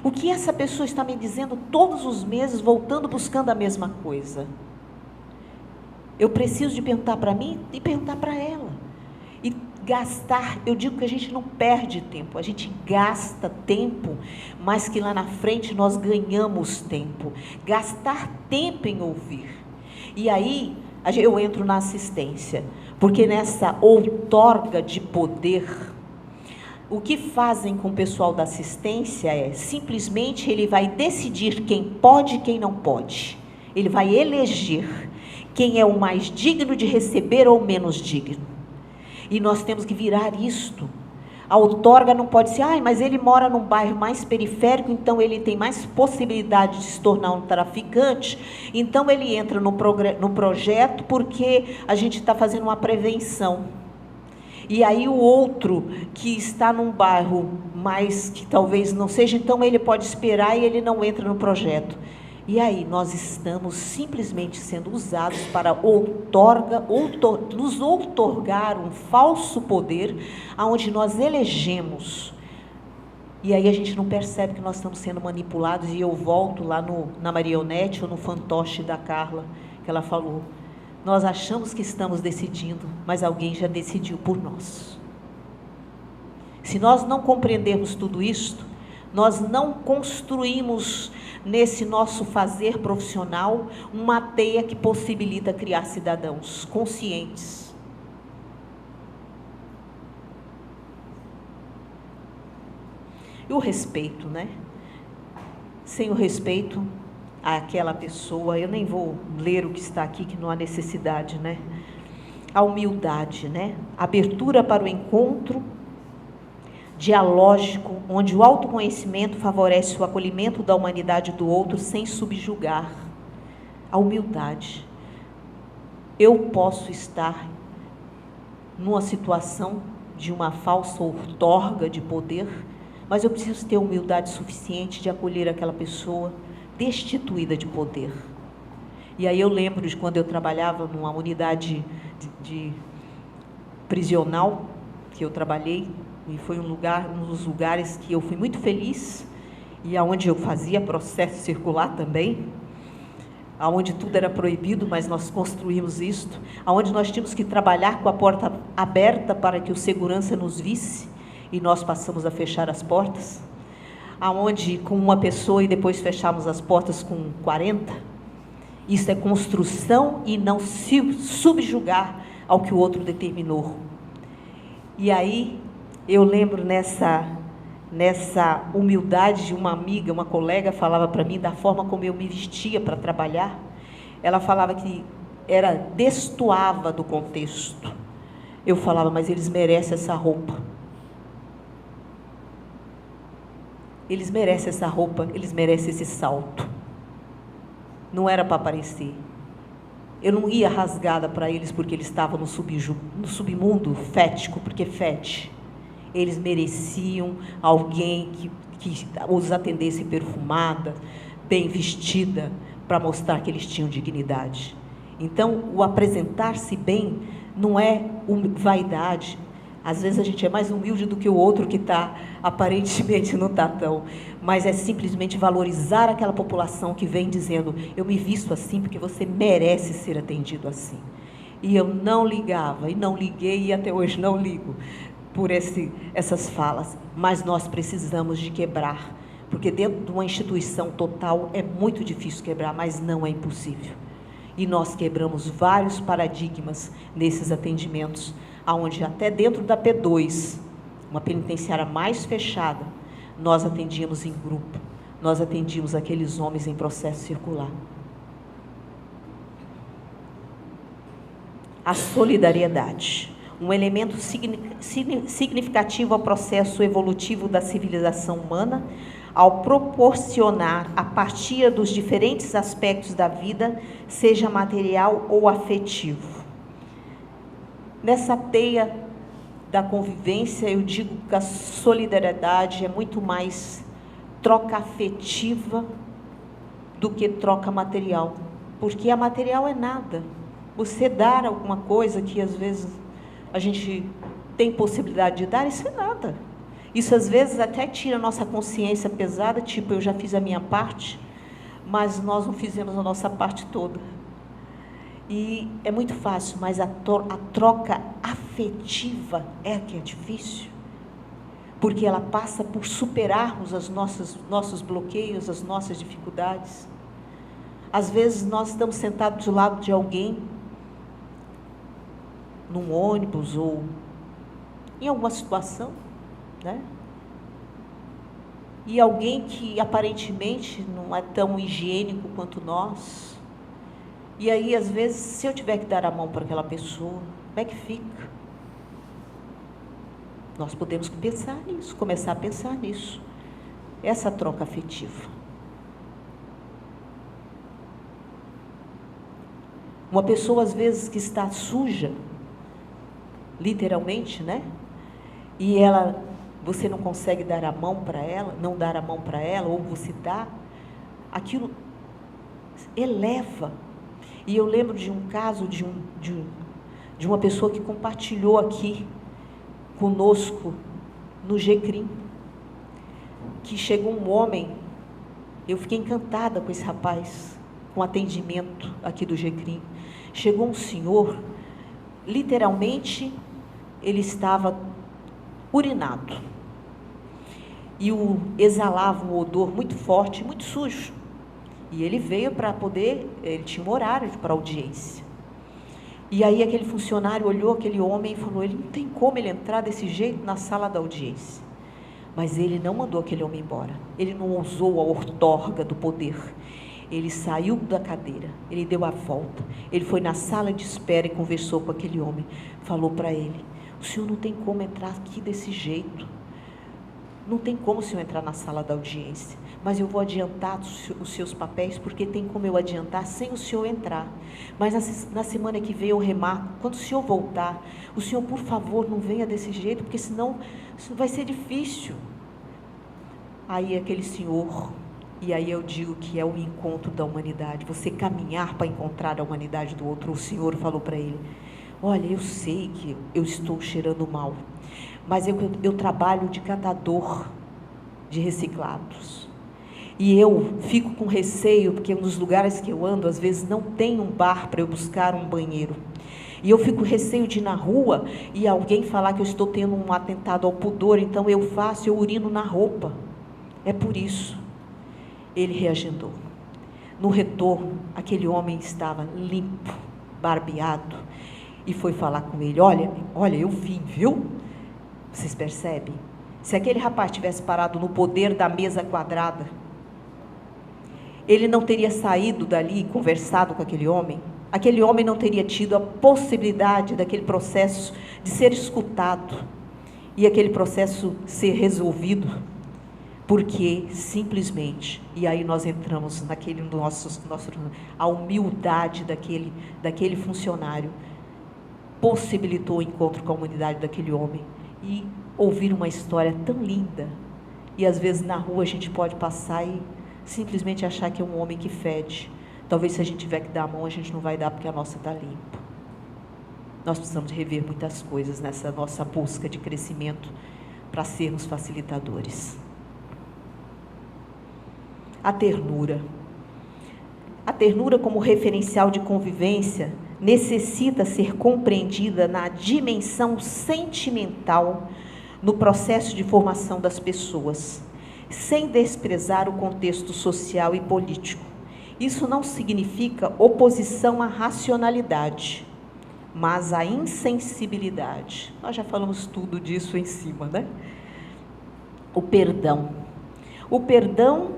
O que essa pessoa está me dizendo todos os meses, voltando, buscando a mesma coisa? Eu preciso de perguntar para mim e perguntar para ela. E gastar, eu digo que a gente não perde tempo, a gente gasta tempo, mas que lá na frente nós ganhamos tempo. Gastar tempo em ouvir. E aí eu entro na assistência, porque nessa outorga de poder, o que fazem com o pessoal da assistência é, simplesmente ele vai decidir quem pode e quem não pode. Ele vai eleger quem é o mais digno de receber ou menos digno. E nós temos que virar isto. A outorga não pode ser, mas ele mora num bairro mais periférico, então ele tem mais possibilidade de se tornar um traficante, então ele entra no projeto porque a gente está fazendo uma prevenção. E aí o outro que está num bairro mais que talvez não seja, então ele pode esperar e ele não entra no projeto. E aí nós estamos simplesmente sendo usados para nos outorgar um falso poder, aonde nós elegemos. E aí a gente não percebe que nós estamos sendo manipulados, e eu volto lá na marionete ou no fantoche da Carla, que ela falou. Nós achamos que estamos decidindo, mas alguém já decidiu por nós. Se nós não compreendermos tudo isto, nós não construímos nesse nosso fazer profissional uma teia que possibilita criar cidadãos conscientes. E o respeito, né? Sem o respeito àquela pessoa, eu nem vou ler o que está aqui, que não há necessidade, né? A humildade, né? Abertura para o encontro dialógico, onde o autoconhecimento favorece o acolhimento da humanidade do outro sem subjugar. A humildade. Eu posso estar numa situação de uma falsa outorga de poder, mas eu preciso ter humildade suficiente de acolher aquela pessoa destituída de poder. E aí eu lembro de quando eu trabalhava numa unidade de prisional, que eu trabalhei, E foi um dos lugares que eu fui muito feliz, e aonde eu fazia processo circular também, aonde tudo era proibido, mas nós construímos isto, aonde nós tínhamos que trabalhar com a porta aberta para que o segurança nos visse, e nós passamos a fechar as portas, aonde com uma pessoa e depois fechamos as portas com 40, isso é construção e não se subjugar ao que o outro determinou. E aí, eu lembro nessa humildade, uma amiga, uma colega falava para mim da forma como eu me vestia para trabalhar. Ela falava que destoava do contexto. Eu falava, mas eles merecem essa roupa. Eles merecem essa roupa, eles merecem esse salto. Não era para aparecer. Eu não ia rasgada para eles porque eles estavam no submundo fético, porque fede. Eles mereciam alguém que os atendesse perfumada, bem vestida, para mostrar que eles tinham dignidade. Então, o apresentar-se bem não é vaidade. Às vezes a gente é mais humilde do que o outro que está, aparentemente não está tão. Mas é simplesmente valorizar aquela população que vem dizendo, eu me visto assim porque você merece ser atendido assim. E eu não ligava, e não liguei, e até hoje não ligo por essas falas. Mas nós precisamos de quebrar, porque dentro de uma instituição total é muito difícil quebrar, mas não é impossível. E nós quebramos vários paradigmas nesses atendimentos, onde até dentro da P2, uma penitenciária mais fechada, nós atendíamos em grupo, nós atendíamos aqueles homens em processo circular. A solidariedade, um elemento significativo ao processo evolutivo da civilização humana, ao proporcionar a partilha dos diferentes aspectos da vida, seja material ou afetivo. Nessa teia da convivência, eu digo que a solidariedade é muito mais troca afetiva do que troca material, porque a material é nada. Você dar alguma coisa que às vezes a gente tem possibilidade de dar, isso é nada. Isso às vezes até tira a nossa consciência pesada, tipo, eu já fiz a minha parte, mas nós não fizemos a nossa parte toda. E é muito fácil, mas a troca afetiva é que é difícil, porque ela passa por superarmos os nossos bloqueios, as nossas dificuldades. Às vezes nós estamos sentados do lado de alguém, num ônibus ou em alguma situação, né? E alguém que aparentemente não é tão higiênico quanto nós. E aí, às vezes, se eu tiver que dar a mão para aquela pessoa, como é que fica? Nós podemos pensar nisso, começar a pensar nisso. Essa troca afetiva. Uma pessoa, às vezes, que está suja, literalmente, né? E você não consegue dar a mão para ela, não dar a mão para ela, ou você dá, aquilo eleva. E eu lembro de um caso de uma pessoa que compartilhou aqui conosco no GCRIM, que chegou um homem, eu fiquei encantada com esse rapaz, com o atendimento aqui do GCRIM. Chegou um senhor, literalmente, ele estava urinado, e exalava um odor muito forte, muito sujo. E ele veio para ele tinha um horário para audiência. E aí aquele funcionário olhou aquele homem e falou, ele não tem como ele entrar desse jeito na sala da audiência. Mas ele não mandou aquele homem embora. Ele não usou a outorga do poder. Ele saiu da cadeira, ele deu a volta, ele foi na sala de espera e conversou com aquele homem. Falou para ele, o senhor não tem como entrar aqui desse jeito. Não tem como o senhor entrar na sala da audiência, mas eu vou adiantar os seus papéis, porque tem como eu adiantar sem o senhor entrar. Mas na semana que vem eu remarco, quando o senhor voltar, o senhor, por favor, não venha desse jeito, porque senão isso vai ser difícil. Aí aquele senhor, e aí eu digo que é o encontro da humanidade, você caminhar para encontrar a humanidade do outro. O senhor falou para ele, olha, eu sei que eu estou cheirando mal, mas eu trabalho de catador de reciclados. E eu fico com receio, porque nos lugares que eu ando, às vezes não tem um bar para eu buscar um banheiro. E eu fico com receio de ir na rua e alguém falar que eu estou tendo um atentado ao pudor, então eu urino na roupa. É por isso. Ele reagendou. No retorno, aquele homem estava limpo, barbeado, e foi falar com ele: olha, eu vim, viu? Vocês percebem? Se aquele rapaz tivesse parado no poder da mesa quadrada, ele não teria saído dali e conversado com aquele homem não teria tido a possibilidade daquele processo de ser escutado e aquele processo ser resolvido, porque simplesmente, e aí nós entramos naquele a humildade daquele funcionário possibilitou o encontro com a humanidade daquele homem e ouvir uma história tão linda. E às vezes na rua a gente pode passar e simplesmente achar que é um homem que fede. Talvez se a gente tiver que dar a mão, a gente não vai dar porque a nossa está limpa. Nós precisamos rever muitas coisas nessa nossa busca de crescimento para sermos facilitadores. A ternura. A ternura como referencial de convivência necessita ser compreendida na dimensão sentimental no processo de formação das pessoas, sem desprezar o contexto social e político. Isso não significa oposição à racionalidade, mas à insensibilidade. Nós já falamos tudo disso em cima, né? O perdão. O perdão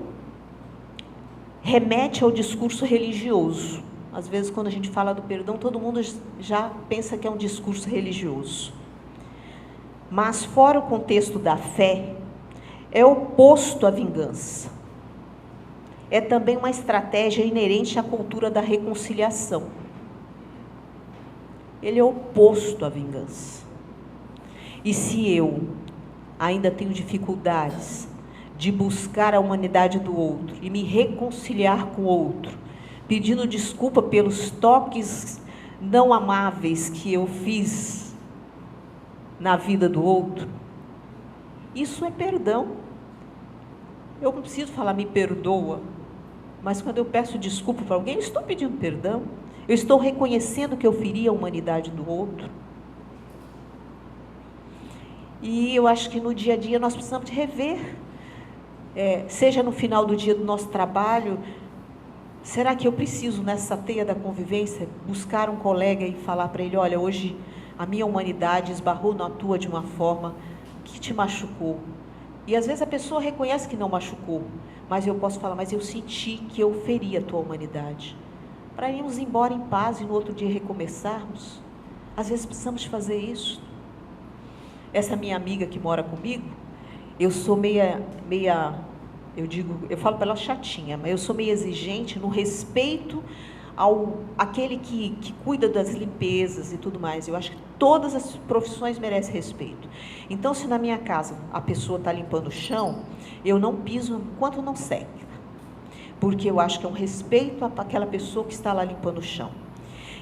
remete ao discurso religioso. Às vezes, quando a gente fala do perdão, todo mundo já pensa que é um discurso religioso. Mas, fora o contexto da fé, é oposto à vingança. É também uma estratégia inerente à cultura da reconciliação. Ele é oposto à vingança. E se eu ainda tenho dificuldades de buscar a humanidade do outro e me reconciliar com o outro, pedindo desculpa pelos toques não amáveis que eu fiz na vida do outro, isso é perdão. Eu não preciso falar me perdoa, mas quando eu peço desculpa para alguém, eu estou pedindo perdão, eu estou reconhecendo que eu feri a humanidade do outro. E eu acho que no dia a dia nós precisamos de rever, seja no final do dia do nosso trabalho, será que eu preciso nessa teia da convivência buscar um colega e falar para ele: olha, hoje a minha humanidade esbarrou na tua de uma forma que te machucou. E às vezes a pessoa reconhece que não machucou, mas eu posso falar: mas eu senti que eu feri a tua humanidade. Para irmos embora em paz e no outro dia recomeçarmos. Às vezes precisamos fazer isso. Essa minha amiga que mora comigo, eu sou eu falo para ela chatinha, mas eu sou meio exigente no respeito àquele que cuida das limpezas e tudo mais. Eu acho que todas as profissões merecem respeito. Então, se na minha casa a pessoa está limpando o chão, eu não piso enquanto não seca, porque eu acho que é um respeito àquela pessoa que está lá limpando o chão.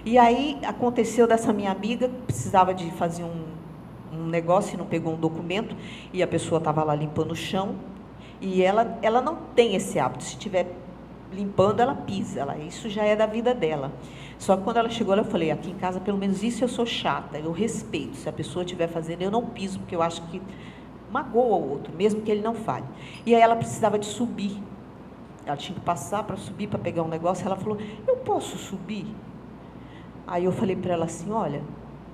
E aí aconteceu dessa minha amiga, precisava de fazer um negócio e não pegou um documento, e a pessoa estava lá limpando o chão, e ela não tem esse hábito, se estiver limpando, ela pisa, isso já é da vida dela. Só que quando ela chegou, eu falei: aqui em casa, pelo menos isso eu sou chata, eu respeito, se a pessoa estiver fazendo, eu não piso, porque eu acho que magoa o outro, mesmo que ele não fale. E aí ela precisava de subir, ela tinha que passar para subir, para pegar um negócio, ela falou: eu posso subir? Aí eu falei para ela assim: olha,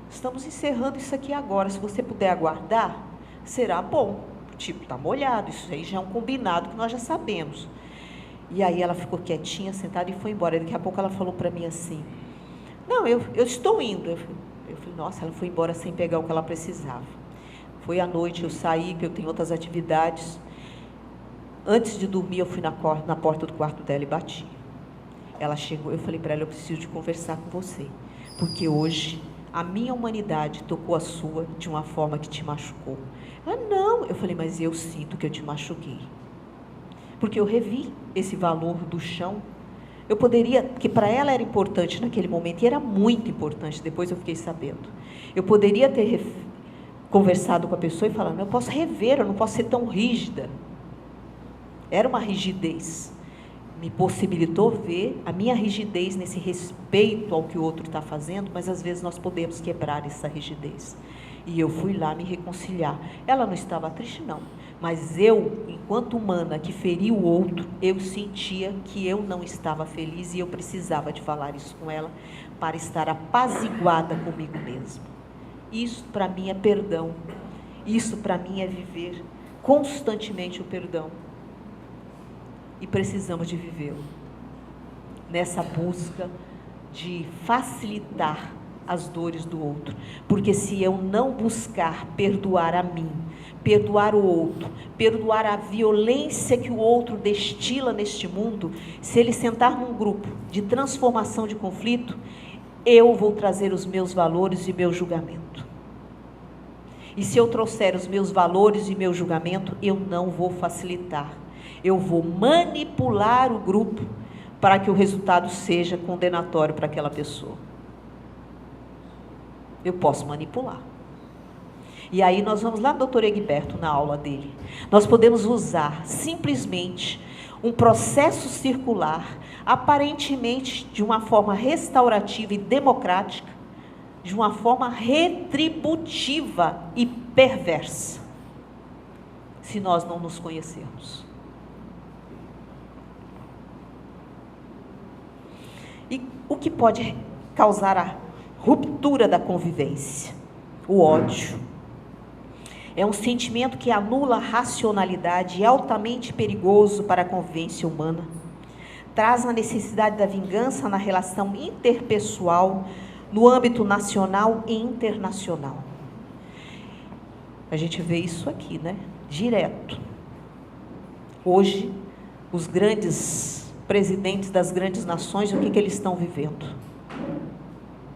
estamos encerrando isso aqui agora, se você puder aguardar, será bom, tipo, está molhado, isso aí já é um combinado que nós já sabemos. E aí ela ficou quietinha, sentada e foi embora. Daqui a pouco ela falou para mim assim: não, eu estou indo. Eu falei: nossa, ela foi embora sem pegar o que ela precisava. Foi à noite, eu saí, que eu tenho outras atividades. Antes de dormir, eu fui na porta do quarto dela e bati. Ela chegou, eu falei para ela: eu preciso de conversar com você, porque hoje a minha humanidade tocou a sua de uma forma que te machucou. Ela: não. Eu falei: mas eu sinto que eu te machuquei. Porque eu revi esse valor do chão. Eu poderia, que para ela era importante naquele momento, e era muito importante, depois eu fiquei sabendo. Eu poderia ter conversado com a pessoa e falado, eu posso rever, eu não posso ser tão rígida. Era uma rigidez. Me possibilitou ver a minha rigidez nesse respeito ao que o outro está fazendo, mas às vezes nós podemos quebrar essa rigidez. E eu fui lá me reconciliar. Ela não estava triste, não. Mas eu, enquanto humana que feri o outro, eu sentia que eu não estava feliz e eu precisava de falar isso com ela para estar apaziguada comigo mesma. Isso para mim é perdão. Isso para mim é viver constantemente o perdão. E precisamos de vivê-lo. Nessa busca de facilitar as dores do outro. Porque se eu não buscar perdoar a mim, perdoar o outro, perdoar a violência que o outro destila neste mundo, se ele sentar num grupo de transformação de conflito, eu vou trazer os meus valores e meu julgamento. E se eu trouxer os meus valores e meu julgamento, eu não vou facilitar. Eu vou manipular o grupo para que o resultado seja condenatório para aquela pessoa. Eu posso manipular. E aí nós vamos lá no Dr. Egberto, na aula dele. Nós podemos usar simplesmente um processo circular, aparentemente de uma forma restaurativa e democrática, de uma forma retributiva e perversa, se nós não nos conhecermos. E o que pode causar a ruptura da convivência? O ódio. É um sentimento que anula a racionalidade e é altamente perigoso para a convivência humana. Traz a necessidade da vingança na relação interpessoal, no âmbito nacional e internacional. A gente vê isso aqui, né? Direto. Hoje, os grandes presidentes das grandes nações, o que eles estão vivendo?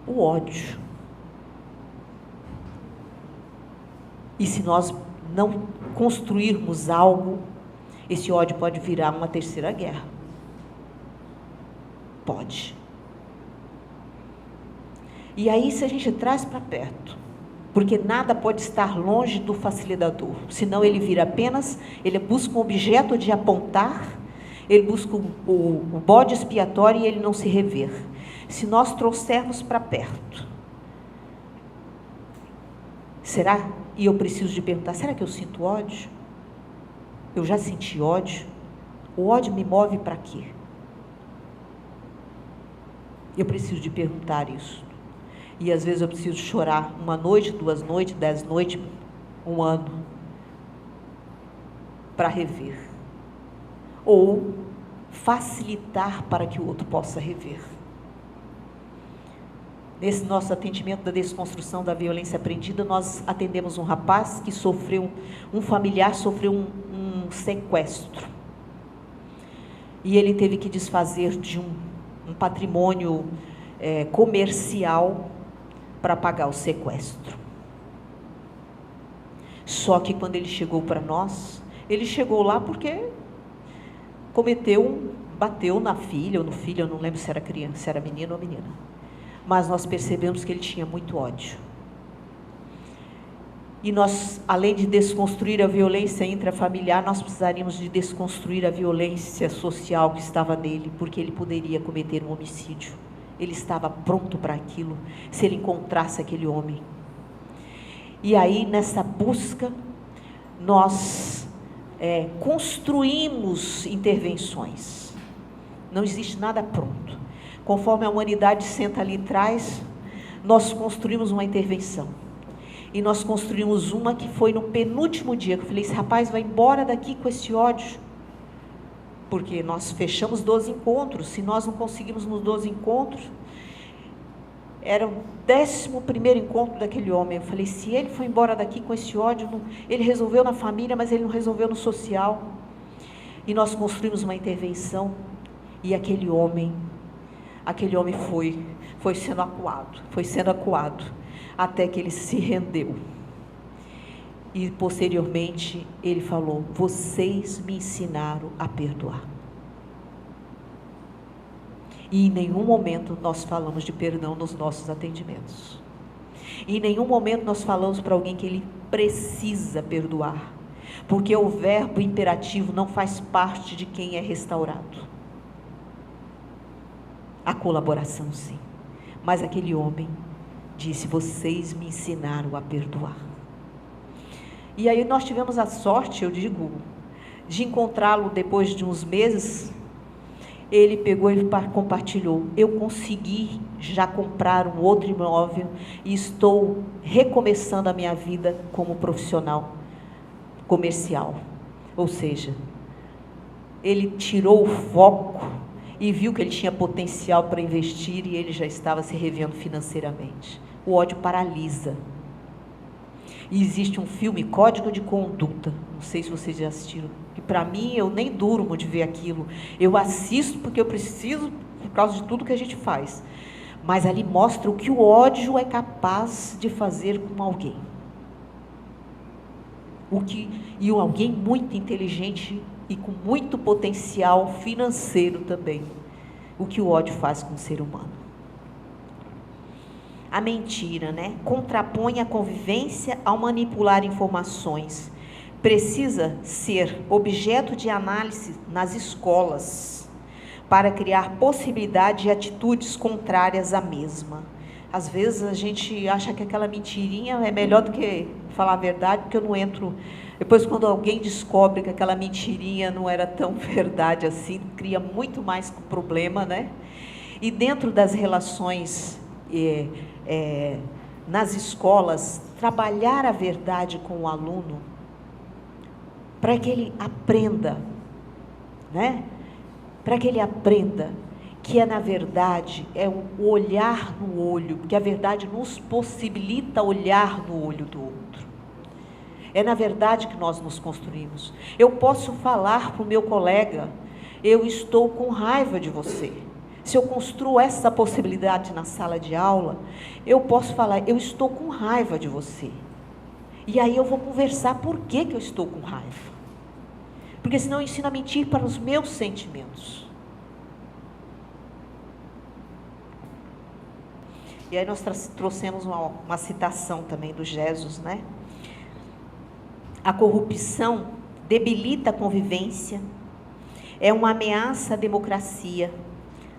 O ódio. E se nós não construirmos algo, esse ódio pode virar uma terceira guerra. Pode. E aí, se a gente traz para perto, porque nada pode estar longe do facilitador, senão ele vira apenas, ele busca um objeto de apontar, ele busca o bode expiatório e ele não se rever. Se nós trouxermos para perto, será? E eu preciso de perguntar, será que eu sinto ódio? Eu já senti ódio? O ódio me move para quê? Eu preciso de perguntar isso. E às vezes eu preciso chorar 1 noite, 2 noites, 10 noites, 1 ano, para rever. Ou facilitar para que o outro possa rever. Nesse nosso atendimento da desconstrução da violência aprendida, nós atendemos um rapaz que sofreu, um familiar sofreu um sequestro. E ele teve que desfazer de um patrimônio comercial para pagar o sequestro. Só que quando ele chegou para nós, ele chegou lá porque bateu na filha ou no filho, eu não lembro se era criança, se era menino ou menina. Mas nós percebemos que ele tinha muito ódio. E nós, além de desconstruir a violência intrafamiliar, nós precisaríamos de desconstruir a violência social que estava nele, porque ele poderia cometer um homicídio. Ele estava pronto para aquilo, se ele encontrasse aquele homem. E aí, nessa busca, nós construímos intervenções. Não existe nada pronto. Conforme a humanidade senta ali atrás, nós construímos uma intervenção. E nós construímos uma que foi no penúltimo dia, que eu falei, esse rapaz vai embora daqui com esse ódio. Porque nós fechamos 12 encontros, se nós não conseguimos nos 12 encontros, era o 11º encontro daquele homem. Eu falei, se ele foi embora daqui com esse ódio, ele resolveu na família, mas ele não resolveu no social. E nós construímos uma intervenção, e aquele homem foi sendo acuado, até que ele se rendeu. E posteriormente ele falou, vocês me ensinaram a perdoar. E em nenhum momento nós falamos de perdão nos nossos atendimentos. Em nenhum momento nós falamos para alguém que ele precisa perdoar, porque o verbo imperativo não faz parte de quem é restaurado. A colaboração sim, mas aquele homem disse: vocês me ensinaram a perdoar. E aí nós tivemos a sorte, eu digo, de encontrá-lo depois de uns meses. Ele pegou e compartilhou: eu consegui já comprar um outro imóvel e estou recomeçando a minha vida como profissional comercial. Ou seja, ele tirou o foco e viu que ele tinha potencial para investir e ele já estava se revendo financeiramente. O ódio paralisa. E existe um filme, Código de Conduta, não sei se vocês já assistiram, que para mim eu nem durmo de ver aquilo. Eu assisto porque eu preciso, por causa de tudo que a gente faz. Mas ali mostra o que o ódio é capaz de fazer com alguém. E alguém muito inteligente e com muito potencial financeiro também. O que o ódio faz com o ser humano. A mentira, contrapõe a convivência ao manipular informações. Precisa ser objeto de análise nas escolas, para criar possibilidade de atitudes contrárias à mesma. Às vezes a gente acha que aquela mentirinha é melhor do que falar a verdade, porque eu não entro... Depois, quando alguém descobre que aquela mentirinha não era tão verdade assim, cria muito mais problema, E dentro das relações... nas escolas, trabalhar a verdade com o aluno, para que ele aprenda, para que ele aprenda que na verdade, é o olhar no olho, porque a verdade nos possibilita olhar no olho do outro. É na verdade que nós nos construímos. Eu posso falar para o meu colega: eu estou com raiva de você. Se eu construo essa possibilidade na sala de aula, eu posso falar: eu estou com raiva de você. E aí eu vou conversar por que eu estou com raiva. Porque senão eu ensino a mentir para os meus sentimentos. E aí nós trouxemos uma citação também do Jesus, A corrupção debilita a convivência, é uma ameaça à democracia,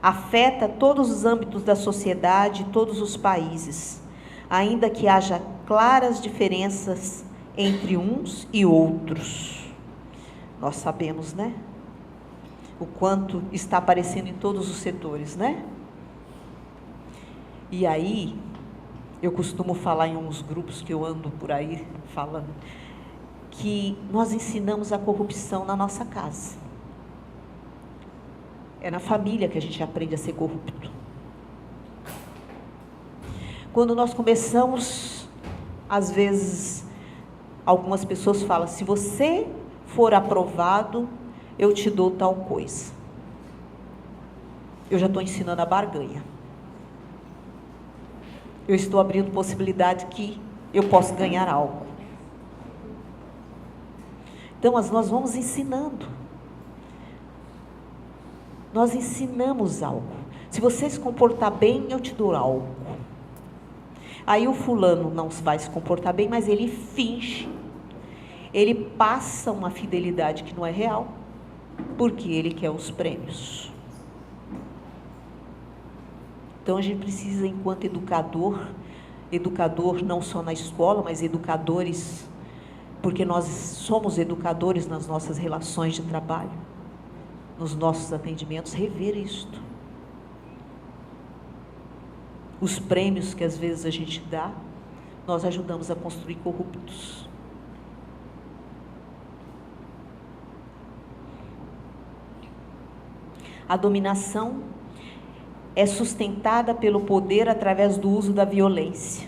afeta todos os âmbitos da sociedade, todos os países, ainda que haja claras diferenças entre uns e outros. Nós sabemos, o quanto está aparecendo em todos os setores, E aí, eu costumo falar em uns grupos que eu ando por aí falando, que nós ensinamos a corrupção na nossa casa. É na família que a gente aprende a ser corrupto. Quando nós começamos, às vezes, algumas pessoas falam: se você for aprovado, eu te dou tal coisa. Eu já estou ensinando a barganha. Eu estou abrindo possibilidade que eu posso ganhar algo. Então, nós vamos ensinando. Nós ensinamos algo. Se você se comportar bem, eu te dou algo. Aí o fulano não vai se comportar bem, mas ele finge. Ele passa uma fidelidade que não é real, porque ele quer os prêmios. Então a gente precisa, enquanto educador não só na escola, mas educadores, porque nós somos educadores nas nossas relações de trabalho, nos nossos atendimentos, rever isto. Os prêmios que às vezes a gente dá, nós ajudamos a construir corruptos. A dominação é sustentada pelo poder através do uso da violência,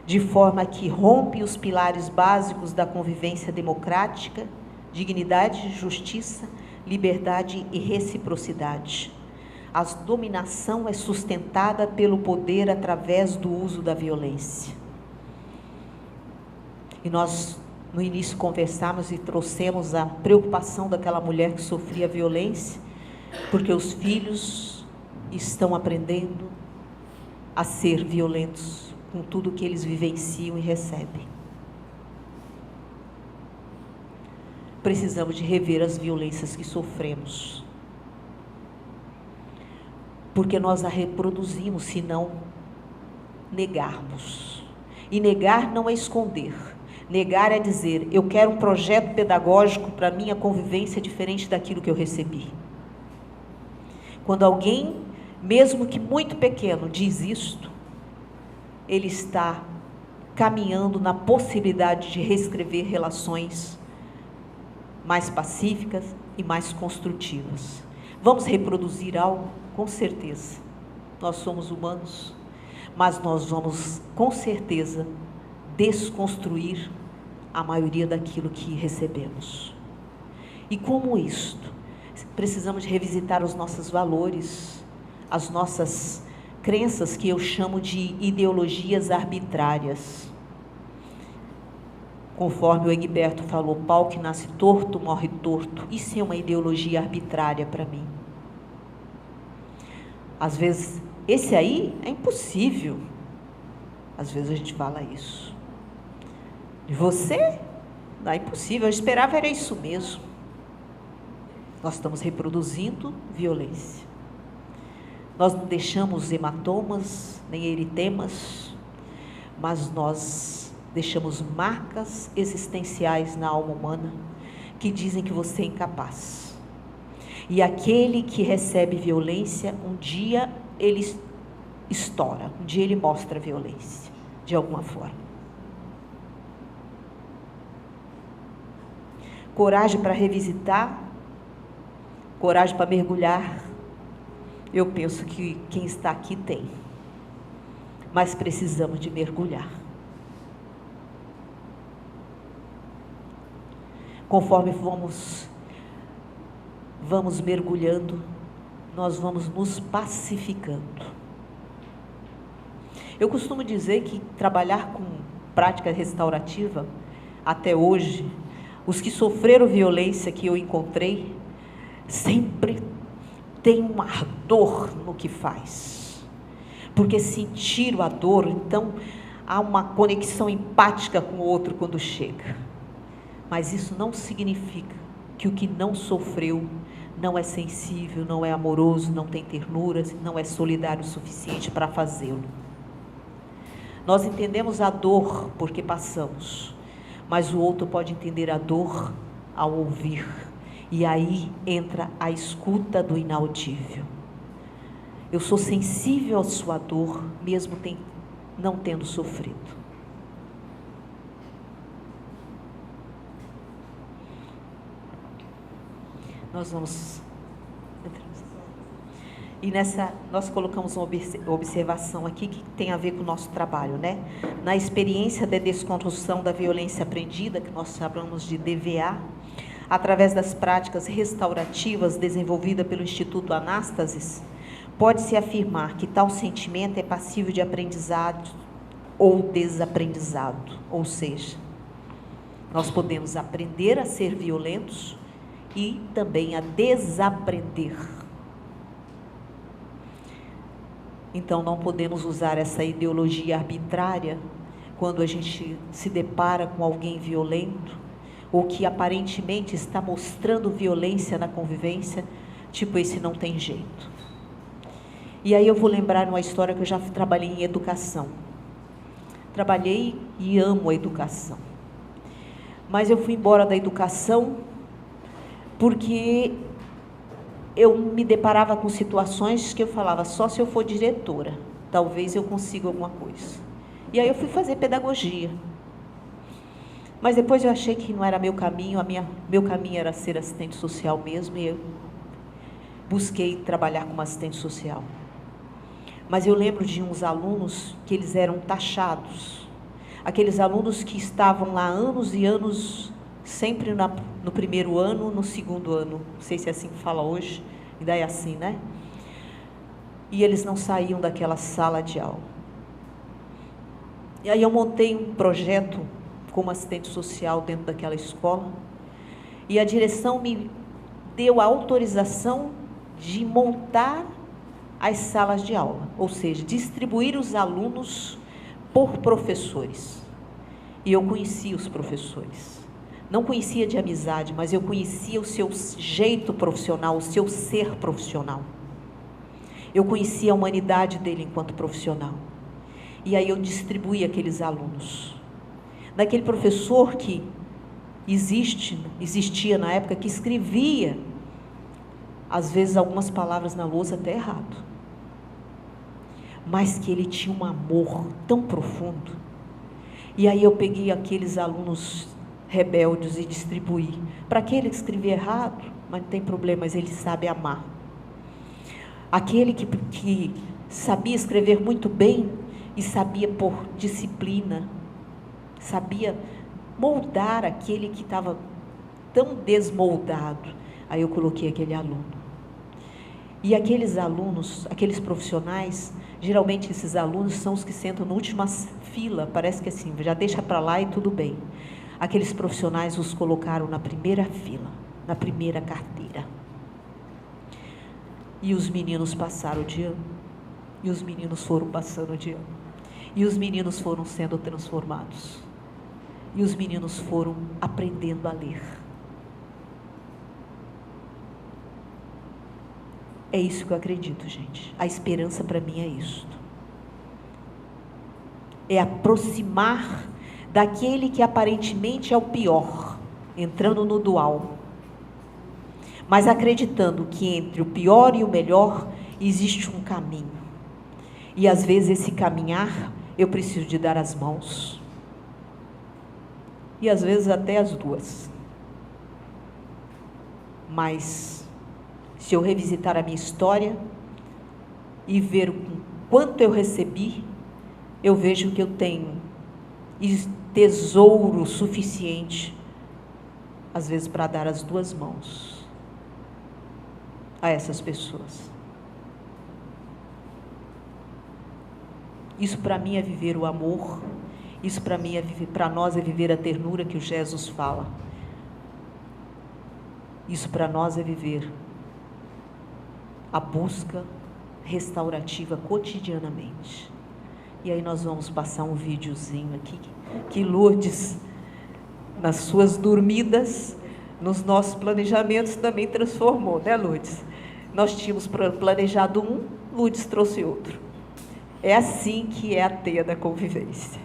de forma que rompe os pilares básicos da convivência democrática, dignidade, justiça, liberdade e reciprocidade. A dominação é sustentada pelo poder através do uso da violência. E nós, no início, conversamos e trouxemos a preocupação daquela mulher que sofria violência, porque os filhos estão aprendendo a ser violentos com tudo que eles vivenciam e recebem. Precisamos de rever as violências que sofremos, porque nós a reproduzimos se não negarmos. E negar não é esconder. Negar é dizer, eu quero um projeto pedagógico para a minha convivência diferente daquilo que eu recebi. Quando alguém, mesmo que muito pequeno, diz isto, ele está caminhando na possibilidade de reescrever relações mais pacíficas e mais construtivas. Vamos reproduzir algo? Com certeza. Nós somos humanos, mas nós vamos, com certeza, desconstruir a maioria daquilo que recebemos. E como isto? Precisamos revisitar os nossos valores, as nossas crenças, que eu chamo de ideologias arbitrárias. Conforme o Egberto falou, pau que nasce torto, morre torto. Isso é uma ideologia arbitrária para mim. Às vezes, esse aí é impossível. Às vezes a gente fala isso. E você? Não é impossível, eu esperava era isso mesmo. Nós estamos reproduzindo violência. Nós não deixamos hematomas, nem eritemas, mas nós deixamos marcas existenciais na alma humana que dizem que você é incapaz. E aquele que recebe violência, um dia ele estoura, um dia ele mostra a violência, de alguma forma. Coragem para revisitar, coragem para mergulhar, eu penso que quem está aqui tem, mas precisamos de mergulhar. Conforme vamos mergulhando, nós vamos nos pacificando. Eu costumo dizer que trabalhar com prática restaurativa, até hoje, os que sofreram violência que eu encontrei, sempre tem um ardor no que faz, porque sentiram a dor, então há uma conexão empática com o outro quando chega. Mas isso não significa que o que não sofreu não é sensível, não é amoroso, não tem ternura, não é solidário o suficiente para fazê-lo. Nós entendemos a dor porque passamos, mas o outro pode entender a dor ao ouvir. E aí entra a escuta do inaudível. Eu sou sensível à sua dor, mesmo não tendo sofrido. Nós vamos... E nós colocamos uma observação aqui que tem a ver com o nosso trabalho, né? Na experiência de desconstrução da violência aprendida, que nós chamamos de DVA, através das práticas restaurativas desenvolvidas pelo Instituto Anástasis, pode-se afirmar que tal sentimento é passível de aprendizado ou desaprendizado. Ou seja, nós podemos aprender a ser violentos e também a desaprender. Então, não podemos usar essa ideologia arbitrária quando a gente se depara com alguém violento, ou que aparentemente está mostrando violência na convivência, tipo, esse não tem jeito. E aí eu vou lembrar uma história que eu já trabalhei em educação. Trabalhei e amo a educação. Mas eu fui embora da educação porque eu me deparava com situações que eu falava, só se eu for diretora, talvez eu consiga alguma coisa. E aí eu fui fazer pedagogia. Mas depois eu achei que não era meu caminho, meu caminho era ser assistente social mesmo, e eu busquei trabalhar como assistente social. Mas eu lembro de uns alunos que eles eram taxados, aqueles alunos que estavam lá anos e anos, sempre no primeiro ano, no segundo ano, não sei se é assim que fala hoje, ainda é assim, né? E eles não saíam daquela sala de aula. E aí eu montei um projeto como assistente social dentro daquela escola, e a direção me deu a autorização de montar as salas de aula, ou seja, distribuir os alunos por professores. E eu conhecia os professores. Não conhecia de amizade, mas eu conhecia o seu jeito profissional, o seu ser profissional. Eu conhecia a humanidade dele enquanto profissional. E aí eu distribuí aqueles alunos. Daquele professor que existia na época, que escrevia, às vezes, algumas palavras na lousa até errado. Mas que ele tinha um amor tão profundo. E aí eu peguei aqueles alunos rebeldes e distribuí. Para aquele que escrevia errado, mas não tem problema, mas ele sabe amar. Aquele que sabia escrever muito bem e sabia por disciplina, sabia moldar aquele que estava tão desmoldado. Aí eu coloquei aquele aluno. E aqueles alunos, aqueles profissionais, geralmente esses alunos são os que sentam na última fila, parece que assim, já deixa para lá e tudo bem. Aqueles profissionais os colocaram na primeira fila, na primeira carteira. E os meninos passaram de ano. E os meninos foram passando de ano. E os meninos foram sendo transformados. E os meninos foram aprendendo a ler. É isso que eu acredito, gente. A esperança para mim é isso. É aproximar daquele que aparentemente é o pior, entrando no dual. Mas acreditando que entre o pior e o melhor existe um caminho. E às vezes esse caminhar, eu preciso de dar as mãos. E às vezes até as duas. Mas se eu revisitar a minha história e ver o quanto eu recebi, eu vejo que eu tenho tesouro suficiente, às vezes, para dar as duas mãos a essas pessoas. Isso para mim é viver o amor, isso para mim para nós é viver a ternura que o Jesus fala. Isso para nós é viver a busca restaurativa cotidianamente. E aí nós vamos passar um videozinho aqui, que Lourdes, nas suas dormidas, nos nossos planejamentos também transformou, né, Lourdes? Nós tínhamos planejado um, Lourdes trouxe outro. É assim que é a teia da convivência.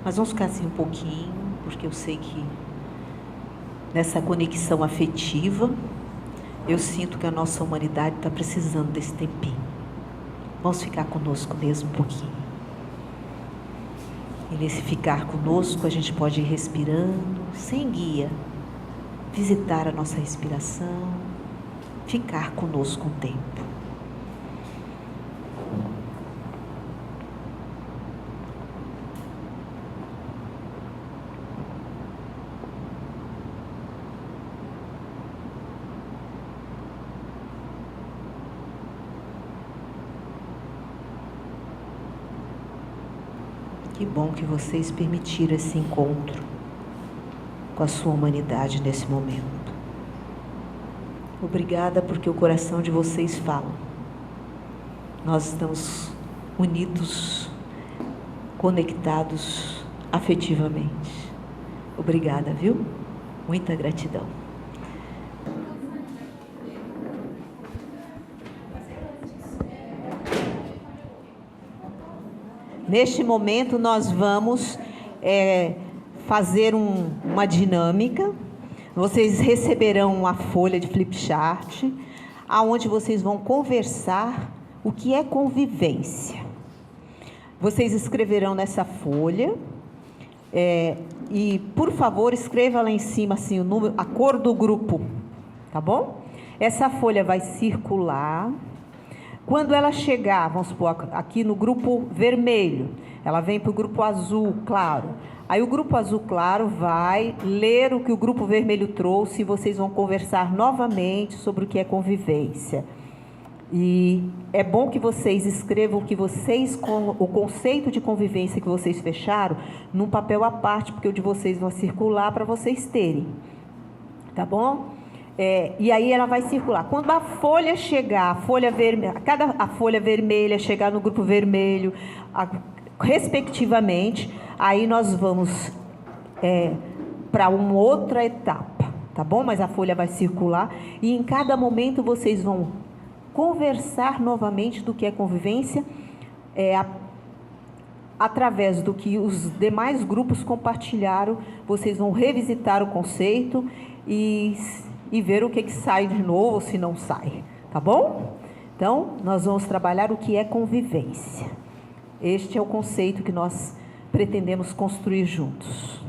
Mas vamos ficar assim um pouquinho, porque eu sei que nessa conexão afetiva, eu sinto que a nossa humanidade está precisando desse tempinho. Vamos ficar conosco mesmo um pouquinho. E nesse ficar conosco, a gente pode ir respirando, sem guia, visitar a nossa respiração, ficar conosco um tempo. Que bom que vocês permitiram esse encontro com a sua humanidade nesse momento. Obrigada porque o coração de vocês fala. Nós estamos unidos, conectados afetivamente. Obrigada, viu? Muita gratidão. Neste momento, nós vamos fazer uma dinâmica. Vocês receberão uma folha de flipchart, aonde vocês vão conversar o que é convivência. Vocês escreverão nessa folha, e, por favor, escreva lá em cima assim, a cor do grupo, tá bom? Essa folha vai circular. Quando ela chegar, vamos supor, aqui no grupo vermelho, ela vem para o grupo azul claro. Aí o grupo azul claro vai ler o que o grupo vermelho trouxe e vocês vão conversar novamente sobre o que é convivência. E é bom que vocês escrevam o conceito de convivência que vocês fecharam num papel à parte, porque o de vocês vai circular para vocês terem. Tá bom? E aí ela vai circular. Quando a folha chegar, a folha vermelha chegar no grupo vermelho, respectivamente, aí nós vamos para uma outra etapa, tá bom? Mas a folha vai circular e em cada momento vocês vão conversar novamente do que é convivência, através do que os demais grupos compartilharam. Vocês vão revisitar o conceito e ver o que sai de novo ou se não sai, tá bom? Então, nós vamos trabalhar o que é convivência. Este é o conceito que nós pretendemos construir juntos.